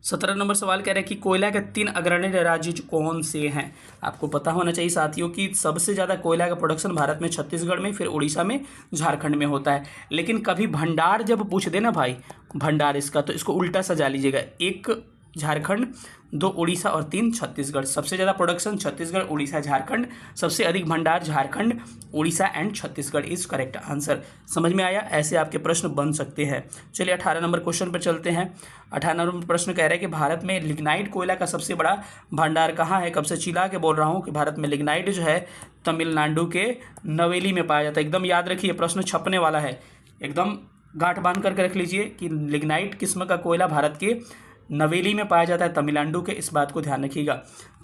17 नंबर सवाल कह रहे हैं कि कोयला के 3 अग्रणी राज्य कौन से हैं। आपको पता होना चाहिए साथियों कि सबसे ज़्यादा कोयला का प्रोडक्शन भारत में छत्तीसगढ़ में, फिर उड़ीसा में, झारखंड में होता है। लेकिन कभी भंडार जब पूछ दे ना भाई, भंडार इसका, तो इसको उल्टा सजा लीजिएगा। 1 झारखंड, 2 उड़ीसा और 3 छत्तीसगढ़। सबसे ज़्यादा प्रोडक्शन छत्तीसगढ़, उड़ीसा, झारखंड। सबसे अधिक भंडार Jharkhand, Orissa and Chhattisgarh is correct answer. समझ में आया? ऐसे आपके प्रश्न बन सकते हैं। चलिए 18 नंबर क्वेश्चन पर चलते हैं। 18 नंबर प्रश्न कह रहे हैं कि भारत में लिग्नाइट कोयला का सबसे बड़ा भंडार कहाँ है। कब से चिल्ला के बोल रहा हूँ कि भारत में लिग्नाइट जो है तमिलनाडु के नवेली में पाया जाता है। एकदम याद रखिए, प्रश्न छपने वाला है, एकदम गांठ बांध करके रख लीजिए कि लिग्नाइट किस्म का कोयला भारत के नवेली में पाया जाता है, तमिलनाडु के। इस बात को ध्यान रखिएगा।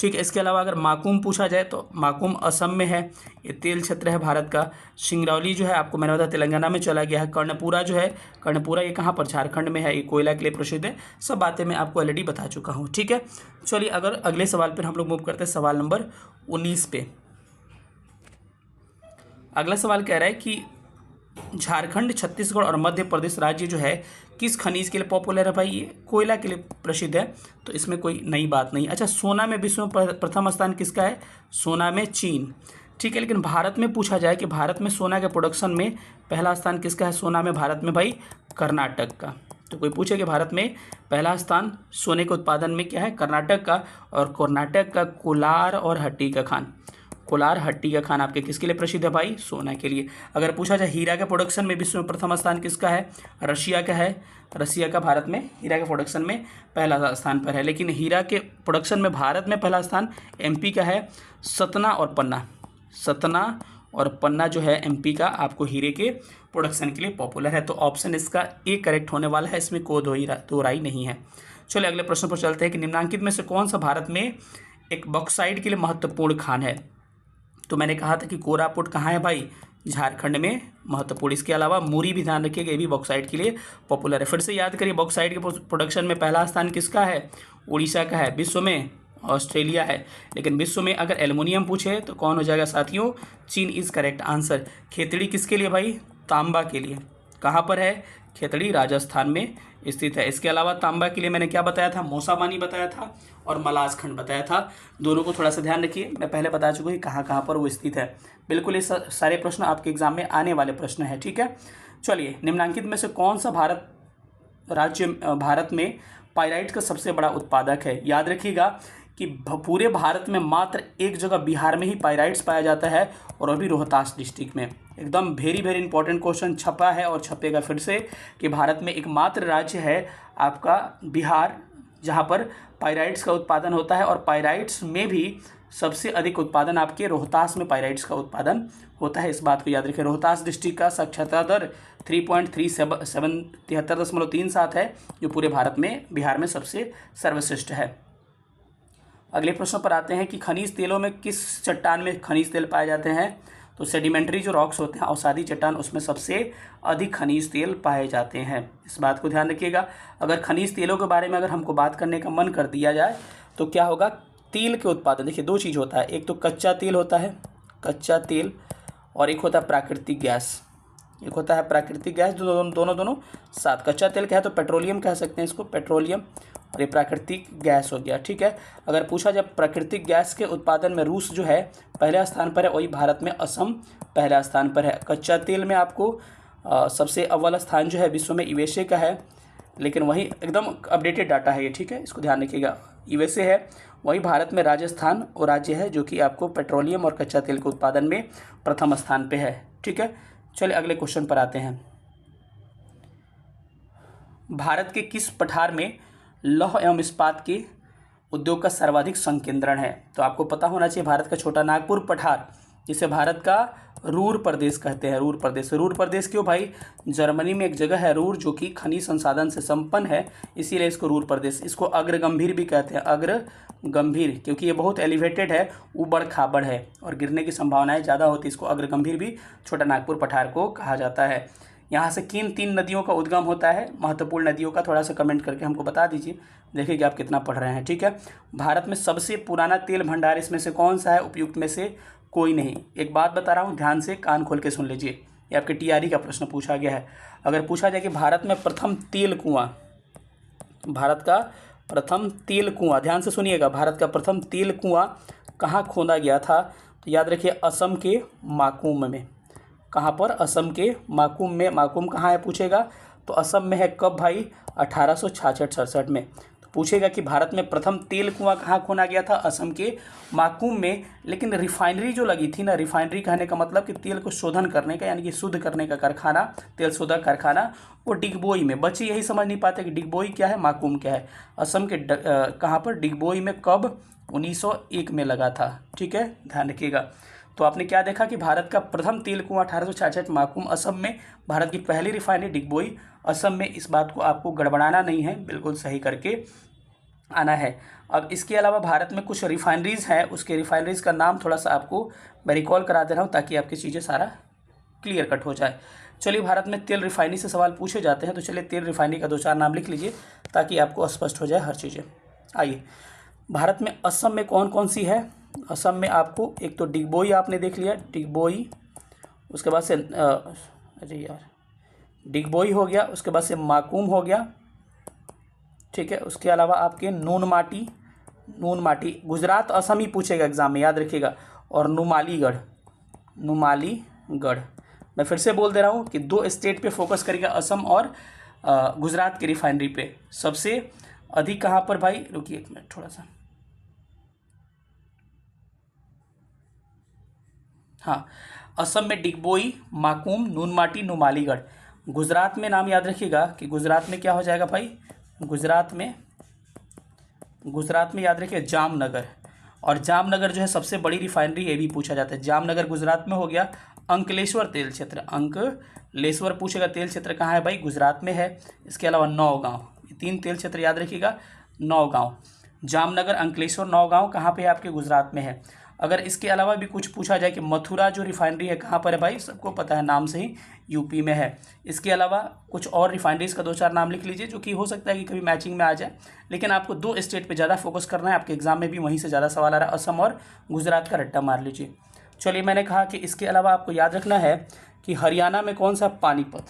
ठीक है, इसके अलावा अगर माकुम पूछा जाए तो माकुम असम में है, ये तेल क्षेत्र है भारत का। सिंगरौली जो है आपको मैंने बताया तेलंगाना में चला गया है। कर्णपुरा जो है, कर्णपुरा ये कहाँ पर, झारखंड में है, ये कोयला के लिए प्रसिद्ध है। सब बातें मैं आपको ऑलरेडी बता चुका हूँ। ठीक है, चलिए अगर अगले सवाल पर हम लोग मूव करते हैं, सवाल नंबर 19 पे। अगला सवाल कह रहा है कि झारखंड, छत्तीसगढ़ और मध्य प्रदेश राज्य जो है किस खनिज के लिए पॉपुलर है। भाई ये कोयला के लिए प्रसिद्ध है, तो इसमें कोई नई बात नहीं। अच्छा, सोना में विश्व में प्रथम स्थान किसका है। सोना में चीन। ठीक है, लेकिन भारत में पूछा जाए कि भारत में सोना के प्रोडक्शन में पहला स्थान किसका है। सोना में भारत में भाई कर्नाटक का। तो कोई पूछे कि भारत में पहला स्थान सोने के उत्पादन में क्या है, कर्नाटक का। और कर्नाटक का कोलार और हट्टी का खान, कोलार हट्टी का खान आपके किसके लिए प्रसिद्ध है भाई, सोना के लिए। अगर पूछा जाए हीरा के प्रोडक्शन में विश्व में प्रथम स्थान किसका है, रशिया का है। रशिया का भारत में हीरा के प्रोडक्शन में पहला स्थान पर है। लेकिन हीरा के प्रोडक्शन में भारत में पहला स्थान एमपी का है। सतना और पन्ना, सतना और पन्ना जो है एमपी का, आपको हीरे के प्रोडक्शन के लिए पॉपुलर है। तो ऑप्शन इसका ए करेक्ट होने वाला है, इसमें कोई दो राय नहीं है। चलिए अगले प्रश्न पर चलते हैं कि निम्नांकित में से कौन सा भारत में एक बॉक्साइट के लिए महत्वपूर्ण खान है। तो मैंने कहा था कि कोरापुट कहाँ है भाई, झारखंड में महत्वपूर्ण। इसके अलावा मूरी भी ध्यान रखिएगा, ये भी बॉक्साइट के लिए पॉपुलर है। फिर से याद करिए, बॉक्साइट के प्रोडक्शन में पहला स्थान किसका है, उड़ीसा का है। विश्व में ऑस्ट्रेलिया है। लेकिन विश्व में अगर एल्युमिनियम पूछे तो कौन हो जाएगा साथियों, चीन इज करेक्ट आंसर। खेतड़ी किसके लिए भाई, तांबा के लिए। कहाँ पर है, खेतड़ी राजस्थान में स्थित है। इसके अलावा तांबा के लिए मैंने क्या बताया था, मौसाबानी बताया था और मलाजखंड बताया था। दोनों को थोड़ा सा ध्यान रखिए, मैं पहले बता चुका हूँ कि कहाँ कहाँ पर वो स्थित है। बिल्कुल ये सारे प्रश्न आपके एग्जाम में आने वाले प्रश्न हैं। ठीक है, चलिए निम्नांकित में से कौन सा भारत में पाइराइट का सबसे बड़ा उत्पादक है। याद रखिएगा कि पूरे भारत में मात्र एक जगह बिहार में ही पाइराइट्स पाया जाता है, और अभी रोहतास डिस्ट्रिक्ट में। एकदम वेरी वेरी इंपॉर्टेंट क्वेश्चन छपा है और छपेगा फिर से कि भारत में एकमात्र राज्य है आपका बिहार जहां पर पाइराइट्स का उत्पादन होता है, और पाइराइट्स में भी सबसे अधिक उत्पादन आपके रोहतास में पाइराइट्स का उत्पादन होता है। इस बात को याद रखें। रोहतास डिस्ट्रिक्ट का साक्षरता दर 73.37 है, जो पूरे भारत में बिहार में सबसे सर्वश्रेष्ठ है। अगले प्रश्न पर आते हैं कि खनिज तेलों में किस चट्टान में खनिज तेल पाए जाते हैं। तो सेडिमेंट्री जो रॉक्स होते हैं, अवसादी चट्टान, उसमें सबसे अधिक खनिज तेल पाए जाते हैं। इस बात को ध्यान रखिएगा। अगर खनिज तेलों के बारे में अगर हमको बात करने का मन कर दिया जाए तो क्या होगा, तेल के उत्पादन। देखिए दो चीज़ होता है, एक तो कच्चा तेल होता है, कच्चा तेल, और एक होता है प्राकृतिक गैस। एक होता है प्राकृतिक गैस, दोनों साथ। कच्चा तेल क्या है तो पेट्रोलियम कह सकते हैं इसको, पेट्रोलियम, और ये प्राकृतिक गैस हो गया। ठीक है, अगर पूछा जाए प्राकृतिक गैस के उत्पादन में रूस जो है पहले स्थान पर है, वही भारत में असम पहला स्थान पर है। कच्चा तेल में आपको सबसे अव्वल स्थान जो है विश्व में यूएसए का है, लेकिन वही एकदम अपडेटेड डाटा है ये। ठीक है, इसको ध्यान रखिएगा, यूएसए है। वही भारत में राजस्थान वो राज्य है जो कि आपको पेट्रोलियम और कच्चा तेल के उत्पादन में प्रथम स्थान पे है। ठीक है, चलिए अगले क्वेश्चन पर आते हैं। भारत के किस पठार में लौह एवं इस्पात के उद्योग का सर्वाधिक संकेंद्रण है। तो आपको पता होना चाहिए भारत का छोटा नागपुर पठार, जिसे भारत का रूर प्रदेश कहते हैं। रूर प्रदेश, रूर प्रदेश क्यों भाई, जर्मनी में एक जगह है रूर जो कि खनिज संसाधन से संपन्न है, इसीलिए इसको रूर प्रदेश। इसको अग्रगंभीर भी कहते हैं, अग्रगंभीर, क्योंकि ये बहुत एलिवेटेड है, ऊबड़ खाबड़ है और गिरने की संभावनाएं ज़्यादा होती है। इसको अग्रगंभीर भी छोटा नागपुर पठार को कहा जाता है। यहाँ से किन 3 नदियों का उद्गम होता है, महत्वपूर्ण नदियों का थोड़ा सा कमेंट करके हमको बता दीजिए, देखिए कि आप कितना पढ़ रहे हैं। ठीक है, भारत में सबसे पुराना तेल भंडार इसमें से कौन सा है, उपयुक्त में से कोई नहीं। एक बात बता रहा हूँ, ध्यान से कान खोल के सुन लीजिए, ये आपके टीआरई का प्रश्न पूछा गया है। अगर पूछा जाए कि भारत में प्रथम तेल कुआं, भारत का प्रथम तेल कुआं, ध्यान से सुनिएगा, भारत का प्रथम तेल कुआं कहाँ खोदा गया था? तो याद रखिए असम के माकुम में। कहाँ पर? असम के माकुम में। माकुम कहाँ है पूछेगा, तो असम में है। कब भाई? 1866-67 में। तो पूछेगा कि भारत में प्रथम तेल कुआं कहाँ खोदा गया था? असम के माकुम में। लेकिन रिफाइनरी जो लगी थी ना, रिफाइनरी कहने का मतलब कि तेल को शोधन करने का, यानी कि शुद्ध करने का कारखाना, तेल शोधक कारखाना, वो डिगबोई में। बच्चे यही समझ नहीं पाते कि डिगबोई क्या है, माकुम क्या है। असम के कहाँ पर? डिगबोई में। कब? 1901 में लगा था। ठीक है, ध्यान रखिएगा। तो आपने क्या देखा कि भारत का प्रथम तेल कुआं 1866 माकुम असम में, भारत की पहली रिफाइनरी डिगबोई असम में। इस बात को आपको गड़बड़ाना नहीं है, बिल्कुल सही करके आना है। अब इसके अलावा भारत में कुछ रिफाइनरीज हैं, उसके रिफाइनरीज का नाम थोड़ा सा आपको मैं रिकॉल करा दे रहा हूँ ताकि आपकी चीज़ें सारा क्लियर कट हो जाए। चलिए, भारत में तेल रिफाइनरी से सवाल पूछे जाते हैं, तो चलिए तेल रिफाइनरी का 2-4 नाम लिख लीजिए ताकि आपको स्पष्ट हो जाए हर चीज़ें। आइए, भारत में असम में कौन कौन सी है? असम में आपको एक तो डिगबोई आपने देख लिया, डिगबोई, उसके बाद से अरे यार, डिगबोई हो गया, उसके बाद से माकुम हो गया। ठीक है, उसके अलावा आपके नूनमाटी, नूनमाटी गुजरात असम ही पूछेगा एग्जाम में, याद रखिएगा। और नुमालीगढ़, नुमालीगढ़। मैं फिर से बोल दे रहा हूँ कि 2 स्टेट पे फोकस करेगा, असम और गुजरात की रिफाइनरी पे। सबसे अधिक कहाँ पर भाई? रुकिए एक मिनट थोड़ा सा। हाँ, असम में डिगबोई, माकुम, नूनमाटी, नुमालीगढ़। गुजरात में नाम याद रखिएगा कि गुजरात में क्या हो जाएगा भाई? गुजरात में याद रखिए जामनगर। और जामनगर जो है सबसे बड़ी रिफाइनरी, ये भी पूछा जाता है। जामनगर गुजरात में हो गया। अंकलेश्वर तेल क्षेत्र, अंकलेश्वर पूछेगा तेल क्षेत्र कहाँ है भाई? गुजरात में है। इसके अलावा नौगांव, ये 3 तेल क्षेत्र याद रखिएगा। नौगांव, जामनगर, अंकलेश्वर, नौगांव कहाँ पे है? आपके गुजरात में है। अगर इसके अलावा भी कुछ पूछा जाए कि मथुरा जो रिफाइनरी है कहाँ पर है भाई? सबको पता है, नाम से ही यूपी में है। इसके अलावा कुछ और रिफाइनरीज का 2-4 नाम लिख लीजिए, जो कि हो सकता है कि कभी मैचिंग में आ जाए। लेकिन आपको 2 स्टेट पे ज़्यादा फोकस करना है, आपके एग्जाम में भी वहीं से ज़्यादा सवाल आ रहा है। असम और गुजरात का रट्टा मार लीजिए। चलिए, मैंने कहा कि इसके अलावा आपको याद रखना है कि हरियाणा में कौन सा? पानीपत,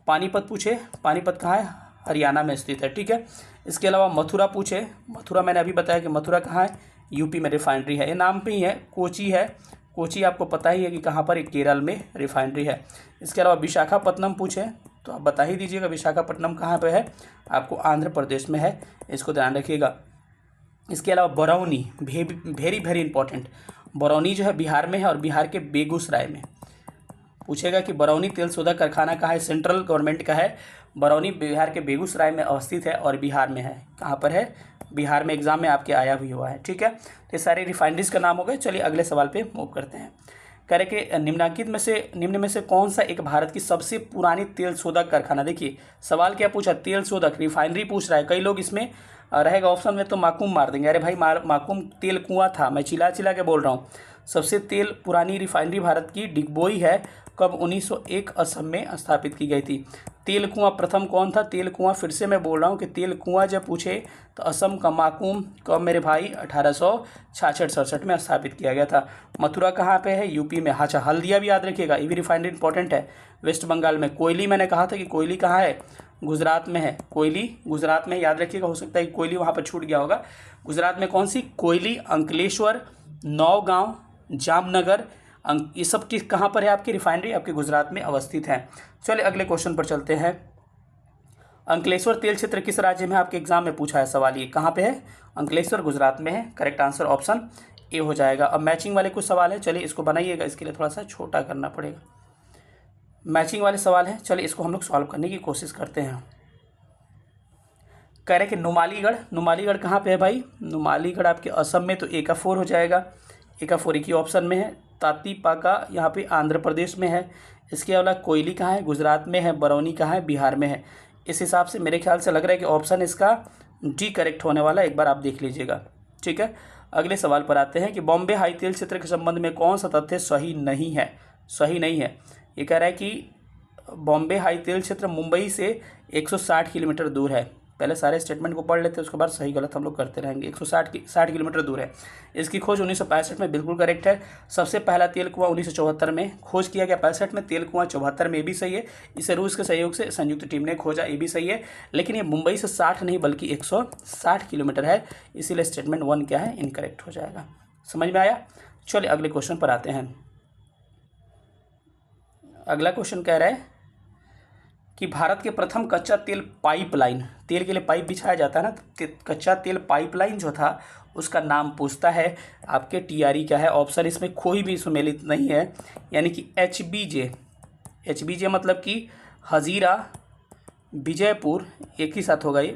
पानीपत पूछे। पानीपत कहाँ है? हरियाणा में स्थित है। ठीक है, इसके अलावा मथुरा पूछे। मथुरा मैंने अभी बताया कि मथुरा कहाँ है? यूपी में रिफाइनरी है, ये नाम पे ही है। कोची है, कोची आपको पता ही है कि कहाँ पर? केरल में रिफाइनरी है। इसके अलावा विशाखापट्टनम पूछे तो आप बता ही दीजिएगा विशाखापट्टनम कहाँ पे है? आपको आंध्र प्रदेश में है, इसको ध्यान रखिएगा। इसके अलावा Barauni, very very important, Barauni जो है बिहार में है और बिहार के बेगूसराय में। पूछेगा कि बरौनी तेल शोधक कारखाना कहाँ है? सेंट्रल गवर्नमेंट का है। बरौनी बिहार के बेगूसराय में अवस्थित है और बिहार में है। कहाँ पर है? बिहार में। एग्जाम में आपके आया भी हुआ है। ठीक है, तो ये सारे रिफाइनरीज का नाम हो गए। चलिए अगले सवाल पे मूव करते हैं। कह रहे कि निम्न में से कौन सा एक भारत की सबसे पुरानी तेल शोधक कारखाना? देखिए सवाल क्या पूछा? तेल शोधक, रिफाइनरी पूछ रहा है। कई लोग इसमें रहेगा ऑप्शन में तो माकुम मार देंगे। अरे भाई माकुम तेल कुआं था, मैं चिल्ला चिल्ला के बोल रहा हूँ। सबसे तेल पुरानी रिफाइनरी भारत की डिगबोई है। कब? 1901 असम में स्थापित की गई थी। तेल कुआं प्रथम कौन था? तेल कुआं फिर से मैं बोल रहा हूँ कि तेल कुआं जब पूछे तो असम का माकुम। कब मेरे भाई? 1866-67 में स्थापित किया गया था। मथुरा कहाँ पे है? यूपी में। अच्छा, हल्दिया भी याद रखिएगा, ये भी रिफाइनरी इंपॉर्टेंट है, वेस्ट बंगाल में। कोयली मैंने कहा था कि कोयली कहाँ है? गुजरात में है। कोयली गुजरात में, याद रखिएगा, हो सकता है कि कोयली वहाँ पर छूट गया होगा। गुजरात में कौन सी? कोयली, अंकलेश्वर, नौगांव, जामनगर, ये सब किस कहाँ पर है? आपकी रिफाइनरी आपके गुजरात में अवस्थित है। चलिए अगले क्वेश्चन पर चलते हैं। अंकलेश्वर तेल क्षेत्र किस राज्य में? आपके एग्जाम में पूछा है सवाल, ये कहाँ पे है? अंकलेश्वर गुजरात में है। करेक्ट आंसर ऑप्शन ए हो जाएगा। अब मैचिंग वाले कुछ सवाल है, चलिए इसको बनाइएगा, इसके लिए थोड़ा सा छोटा करना पड़ेगा। मैचिंग वाले सवाल है, चलिए इसको हम लोग सॉल्व करने की कोशिश करते हैं। कह रहे कि नुमालीगढ़ कहाँ पे है भाई? नुमालीगढ़ आपके असम में, तो ए का 4 हो जाएगा। ए का 4 एक ही ऑप्शन में है। तातीपाका यहाँ पे आंध्र प्रदेश में है। इसके अलावा कोयली कहाँ है? गुजरात में है। बरौनी कहाँ है? बिहार में है। इस हिसाब से मेरे ख्याल से लग रहा है कि ऑप्शन इसका डी करेक्ट होने वाला है, एक बार आप देख लीजिएगा। ठीक है, अगले सवाल पर आते हैं कि बॉम्बे हाई तेल क्षेत्र के संबंध में कौन सा तथ्य सही नहीं है? सही नहीं है, ये कह रहा है कि बॉम्बे हाई तेल क्षेत्र मुंबई से 160 किलोमीटर दूर है। पहले सारे स्टेटमेंट को पढ़ लेते हैं, उसके बाद सही गलत हम लोग करते रहेंगे। 160 किलोमीटर दूर है। इसकी खोज 1965 में, बिल्कुल करेक्ट है। सबसे पहला तेल कुआं 1974 में खोज किया गया। 65 में तेल कुआं, 74 में, ये भी सही है। इसे रूस के सहयोग से संयुक्त टीम ने खोजा, ये भी सही है। लेकिन ये मुंबई से 60 नहीं बल्कि 160 किलोमीटर है, इसीलिए स्टेटमेंट 1 क्या है, इनकरेक्ट हो जाएगा। समझ में आया? चलिए अगले क्वेश्चन पर आते हैं। अगला क्वेश्चन कह रहा है कि भारत के प्रथम कच्चा तेल पाइपलाइन, तेल के लिए पाइप बिछाया जाता है ना, कच्चा तेल पाइपलाइन जो था उसका नाम पूछता है। आपके टीआरई क्या है? ऑप्शन इसमें कोई भी सुमेलित नहीं है, यानी कि एचबीजे मतलब कि हजीरा विजयपुर, एक ही साथ होगा ये,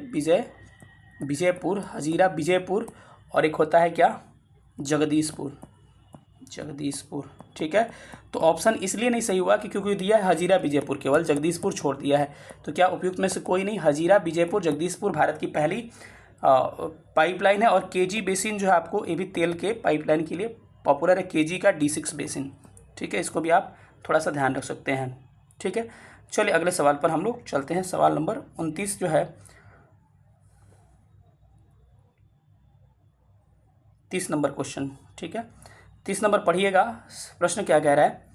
विजयपुर, हजीरा विजयपुर, और एक होता है क्या, जगदीशपुर। ठीक है। तो ऑप्शन इसलिए नहीं सही हुआ कि क्योंकि दिया है हजीरा विजयपुर, केवल जगदीशपुर छोड़ दिया है। तो क्या उपयुक्त में से कोई नहीं? हजीरा विजयपुर जगदीशपुर भारत की पहली पाइपलाइन है। और केजी बेसिन जो है आपको, ये भी तेल के पाइपलाइन के लिए पॉपुलर है, केजी का D6 बेसिन। ठीक है, इसको भी आप थोड़ा सा ध्यान रख सकते हैं। ठीक है, चलिए अगले सवाल पर हम लोग चलते हैं। सवाल नंबर 29 जो है, 30 नंबर क्वेश्चन। ठीक है, 30 नंबर पढ़िएगा। प्रश्न क्या कह रहा है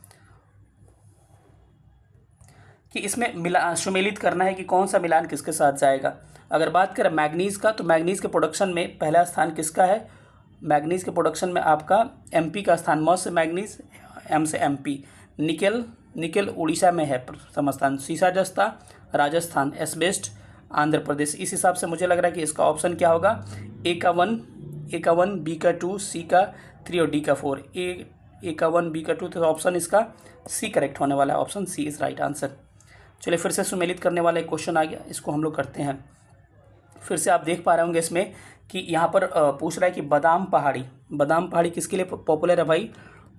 कि इसमें सुमेलित करना है कि कौन सा मिलान किसके साथ जाएगा। अगर बात करें मैग्नीज़ का, तो मैग्नीज़ के प्रोडक्शन में पहला स्थान किसका है? मैग्नीज़ के प्रोडक्शन में आपका MP का स्थान, म से मैग्नीज़, M से MP। निकेल उड़ीसा में है प्रथम स्थान। सीसा जस्ता राजस्थान। एस्बेस्ट आंध्र प्रदेश। इस हिसाब से मुझे लग रहा है कि इसका ऑप्शन क्या होगा, ए का 1, बी का 2, सी का 3 और डी का 4। ए का 1, बी का 2, तो ऑप्शन इसका सी करेक्ट होने वाला है। Option C is right answer. चलिए फिर से सुमेलित करने वाला एक क्वेश्चन आ गया, इसको हम लोग करते हैं। फिर से आप देख पा रहे होंगे इसमें कि यहाँ पर पूछ रहा है कि बादाम पहाड़ी किसके लिए पॉपुलर है भाई?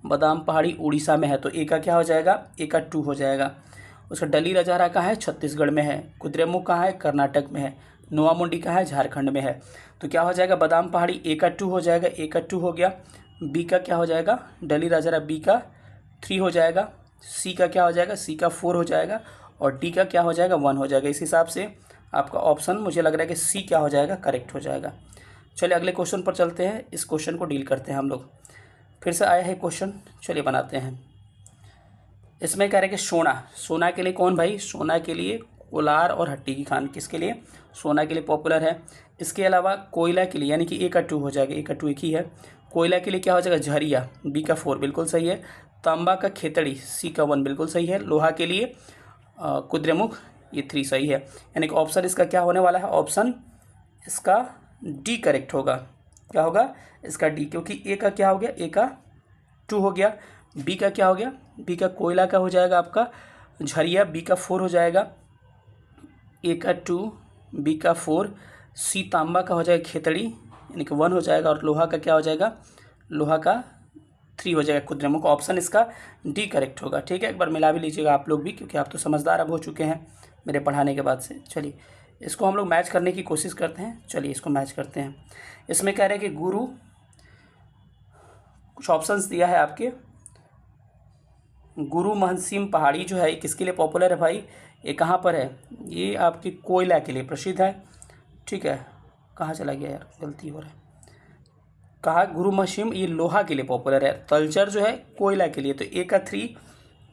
बादाम पहाड़ी उड़ीसा में है, तो ए का क्या हो जाएगा? ए का 2 हो जाएगा। उसका डली रजारा कहाँ है? छत्तीसगढ़ में है। कुद्रेमुख कहाँ है? कर्नाटक में है। नोवा मुंडी कहाँ है? झारखंड में है। तो क्या हो जाएगा? बादाम पहाड़ी ए का 2 हो जाएगा, ए का 2 हो गया। बी का क्या हो जाएगा? डली राजरा, बी का 3 हो जाएगा। सी का क्या हो जाएगा? सी का 4 हो जाएगा। और डी का क्या हो जाएगा? 1 हो जाएगा। इस हिसाब से आपका ऑप्शन मुझे लग रहा है कि सी क्या हो जाएगा? करेक्ट हो जाएगा। चलिए अगले क्वेश्चन पर चलते हैं, इस क्वेश्चन को डील करते हैं हम लोग। फिर से आया है क्वेश्चन, चलिए बनाते हैं। इसमें कह रहे हैं कि सोना के लिए कौन भाई? सोना के लिए कोलार और हट्टी की खान किसके लिए? सोना के लिए पॉपुलर है। इसके अलावा कोयला के लिए, यानी कि ए का 2 हो जाएगा, ए का 2 एक ही है। कोयला के लिए क्या हो जाएगा? झरिया, बी का 4 बिल्कुल सही है। तांबा का खेतड़ी, सी का 1 बिल्कुल सही है। लोहा के लिए कुद्रेमुख, ये 3 सही है। यानी कि ऑप्शन इसका क्या होने वाला है? ऑप्शन इसका डी करेक्ट होगा। क्या होगा? इसका डी, क्योंकि ए का क्या हो गया? ए का 2 हो गया। बी का क्या हो गया? बी का कोयला का हो जाएगा आपका झरिया, बी का 4 हो जाएगा। ए का 2, बी का 4। सी तांबा का हो जाएगा खेतड़ी, यानी कि 1 हो जाएगा। और लोहा का क्या हो जाएगा? लोहा का 3 हो जाएगा कुद्रेमुख। ऑप्शन इसका डी करेक्ट होगा। ठीक है, एक बार मिला भी लीजिएगा आप लोग भी, क्योंकि आप तो समझदार अब हो चुके हैं मेरे पढ़ाने के बाद से। चलिए इसको हम लोग मैच करने की कोशिश करते हैं। चलिए इसको मैच करते हैं। इसमें कह रहे हैं कि गुरु, कुछ ऑप्शंस दिया है आपके। गुरु महनसिम पहाड़ी जो है किसके लिए पॉपुलर है भाई? ये कहाँ पर है? ये आपके कोयला के लिए प्रसिद्ध है। ठीक है, कहाँ चला गया यार, गलती हो रहा है। कहा गुरु महनसिम ये लोहा के लिए पॉपुलर है। तलचर जो है कोयला के लिए। तो ए का 3,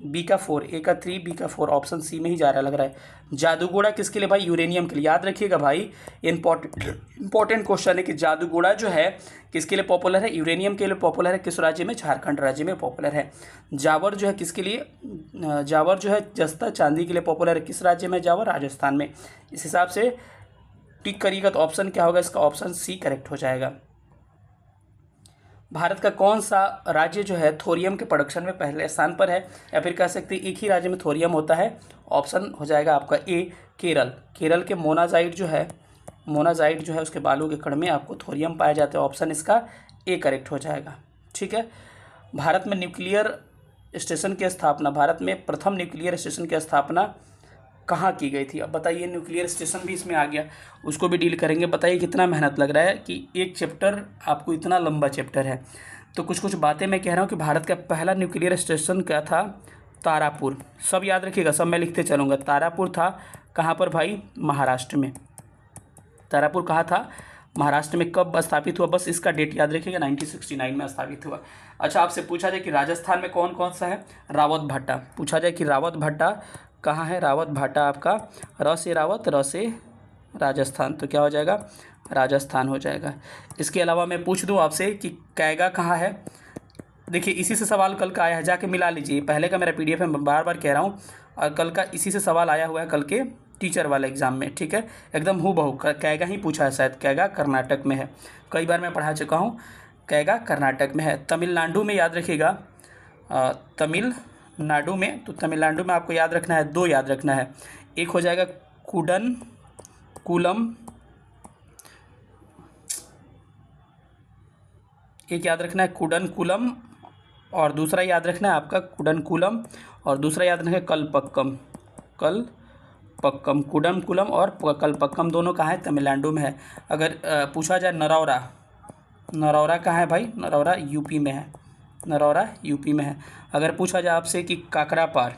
बी का 4, ए का 3, बी का 4, ऑप्शन सी में ही जा रहा लग रहा है। जादूगोड़ा किसके लिए भाई? यूरेनियम के लिए। याद रखिएगा भाई, इंपॉर्टेंट क्वेश्चन है कि जादूगोड़ा जो है किसके लिए पॉपुलर है? यूरेनियम के लिए पॉपुलर है। किस राज्य में? झारखंड राज्य में पॉपुलर है। जावर जो है किसके लिए? जावर जो है जस्ता चांदी के लिए पॉपुलर है। किस राज्य में? जावर राजस्थान में। इस हिसाब से टिक करिएगा, तो ऑप्शन क्या होगा? इसका ऑप्शन सी करेक्ट हो जाएगा। भारत का कौन सा राज्य जो है थोरियम के प्रोडक्शन में पहले स्थान पर है? या फिर कह सकते हैं एक ही राज्य में थोरियम होता है। ऑप्शन हो जाएगा आपका ए, केरल। केरल के मोनाजाइट जो है उसके बालू के कण में आपको थोरियम पाया जाता है। ऑप्शन इसका ए करेक्ट हो जाएगा। ठीक है, भारत में न्यूक्लियर स्टेशन की स्थापना, भारत में प्रथम न्यूक्लियर स्टेशन की स्थापना कहाँ की गई थी? अब बताइए, न्यूक्लियर स्टेशन भी इसमें आ गया, उसको भी डील करेंगे। बताइए कितना मेहनत लग रहा है कि एक चैप्टर आपको इतना लंबा चैप्टर है। तो कुछ बातें मैं कह रहा हूँ कि भारत का पहला न्यूक्लियर स्टेशन क्या था? तारापुर। सब याद रखिएगा, सब मैं लिखते चलूँगा। तारापुर था कहाँ पर भाई? महाराष्ट्र में। तारापुर कहाँ था, महाराष्ट्र में। कब स्थापित हुआ, बस इसका डेट याद रखिएगा, 1969 में स्थापित हुआ। अच्छा, आपसे पूछा जाए कि राजस्थान में कौन कौन सा है, रावत भाटा। पूछा जाए कि रावत भाटा कहाँ है, रावत भाटा आपका र से रावत, र से राजस्थान, तो क्या हो जाएगा, राजस्थान हो जाएगा। इसके अलावा मैं पूछ दूँ आपसे कि कैगा कहाँ है। देखिए, इसी से सवाल कल का आया है, जाके मिला लीजिए। पहले का मेरा PDF है, मैं बार बार कह रहा हूँ, और कल का इसी से सवाल आया हुआ है, कल के टीचर वाले एग्जाम में, ठीक है। एकदम हूबहू कैगा ही पूछा है शायद। कैगा कर्नाटक में है, कई बार मैं पढ़ा चुका हूँ। कैगा कर्नाटक में है। तमिलनाडु में याद रखिएगा, तमिलनाडु में, तो तमिलनाडु में आपको याद रखना है, 2 याद रखना है। एक हो जाएगा कुडनकुलम, एक याद रखना है कुडनकुलम, और दूसरा याद रखना है आपका कुडनकुलम, और दूसरा याद रखना है कलपक्कम। कुडनकुलम और कलपक्कम दोनों कहाँ है, तमिलनाडु में है। अगर पूछा जाए नरौरा कहाँ है भाई, नरौरा यूपी में है, नरौरा यूपी में है। अगर पूछा जाए आपसे कि काकरापार,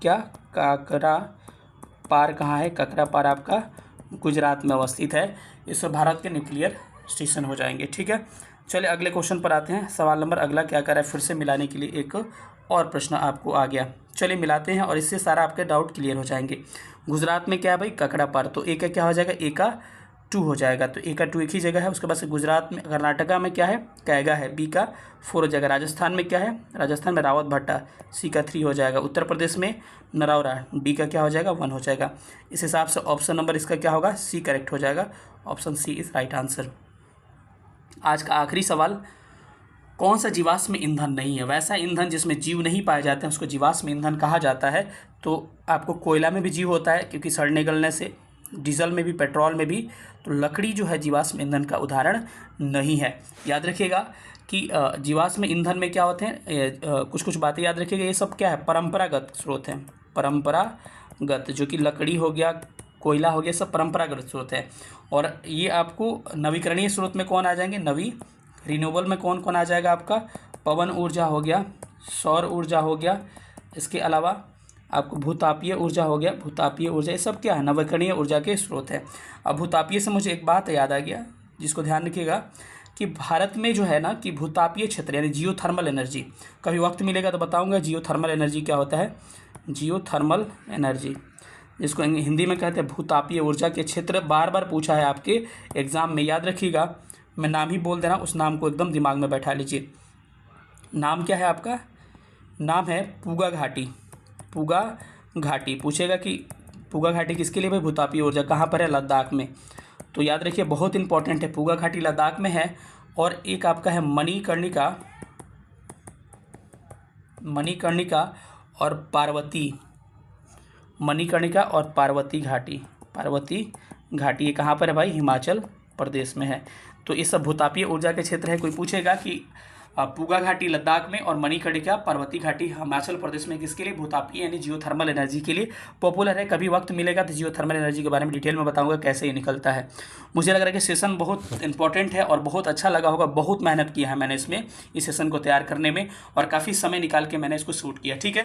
क्या काकरापार कहाँ है, काकरापार आपका गुजरात में अवस्थित है। इससे भारत के न्यूक्लियर स्टेशन हो जाएंगे, ठीक है। चलिए अगले क्वेश्चन पर आते हैं। सवाल नंबर अगला क्या कर रहा है, फिर से मिलाने के लिए एक और प्रश्न आपको आ गया। चलिए मिलाते हैं और इससे सारा आपके डाउट क्लियर हो जाएंगे। गुजरात में क्या है भाई, काकरापार, तो ए का क्या हो जाएगा, ए का 2 हो जाएगा, तो ए का 2 एक ही जगह है। उसके बाद से गुजरात में, कर्नाटका में क्या है, कैगा है, बी का 4 हो जाएगा। राजस्थान में क्या है, राजस्थान में रावत भाटा, सी का 3 हो जाएगा। उत्तर प्रदेश में नरौरा, डी का क्या हो जाएगा, 1 हो जाएगा। इस हिसाब से ऑप्शन नंबर इसका क्या होगा, सी करेक्ट हो जाएगा। Option C is right answer. आज का आखिरी सवाल, कौन सा जीवाश्म ईंधन नहीं है। वैसा ईंधन जिसमें जीव नहीं पाए जाते हैं उसको जीवाश्म ईंधन कहा जाता है। तो आपको कोयला में भी जीव होता है, क्योंकि सड़ने गलने से, डीजल में भी, पेट्रोल में भी। तो लकड़ी जो है जीवाश्म ईंधन का उदाहरण नहीं है। याद रखिएगा कि जीवाश्म ईंधन में क्या होते हैं, कुछ कुछ बातें याद रखिएगा। ये सब क्या है, परंपरागत स्रोत हैं, परंपरागत, जो कि लकड़ी हो गया, कोयला हो गया, सब परंपरागत स्रोत है। और ये आपको नवीकरणीय स्रोत में कौन आ जाएंगे, रिन्यूएबल में कौन कौन आ जाएगा आपका, पवन ऊर्जा हो गया, सौर ऊर्जा हो गया, इसके अलावा आपको भूतापीय ऊर्जा हो गया, भूतापीय ऊर्जा, ये सब क्या है, नवीकरणीय ऊर्जा के स्रोत है। अब भूतापीय से मुझे एक बात याद आ गया, जिसको ध्यान रखिएगा कि भारत में जो है ना कि भूतापीय क्षेत्र यानी जियोथर्मल एनर्जी, कभी वक्त मिलेगा तो बताऊँगा जियोथर्मल एनर्जी क्या होता है। जियोथर्मल एनर्जी, जिसको हिंदी में कहते हैं भूतापीय ऊर्जा के क्षेत्र, बार बार पूछा है आपके एग्ज़ाम में, याद रखिएगा। मैं नाम ही बोल दे रहा हूँ, उस नाम को एकदम दिमाग में बैठा लीजिए। नाम क्या है आपका, नाम है पूगा घाटी। पूगा घाटी पूछेगा कि पूगा घाटी किसके लिए भाई, भूतापीय ऊर्जा, कहाँ पर है, लद्दाख में। तो याद रखिए बहुत इंपॉर्टेंट है, पूगा घाटी लद्दाख में है। और एक आपका है मणिकर्णिका, मणिकर्णिका और पार्वती, मणिकर्णिका और पार्वती घाटी, पार्वती घाटी ये कहाँ पर है भाई, हिमाचल प्रदेश में है। तो ये सब भूतापीय ऊर्जा के क्षेत्र है। कोई पूछेगा कि पूगा घाटी लद्दाख में और मणिकर्णिका पर्वती घाटी हिमाचल प्रदेश में किसके लिए, भूतापीय यानी जियोथर्मल एनर्जी के लिए पॉपुलर है। कभी वक्त मिलेगा तो जियोथर्मल एनर्जी के बारे में डिटेल में बताऊंगा कैसे ये निकलता है। मुझे लग रहा है कि सेशन बहुत इंपॉर्टेंट है और बहुत अच्छा लगा होगा। बहुत मेहनत किया है मैंने इसमें, इस सेशन को तैयार करने में, और काफ़ी समय निकाल के मैंने इसको शूट किया, ठीक है।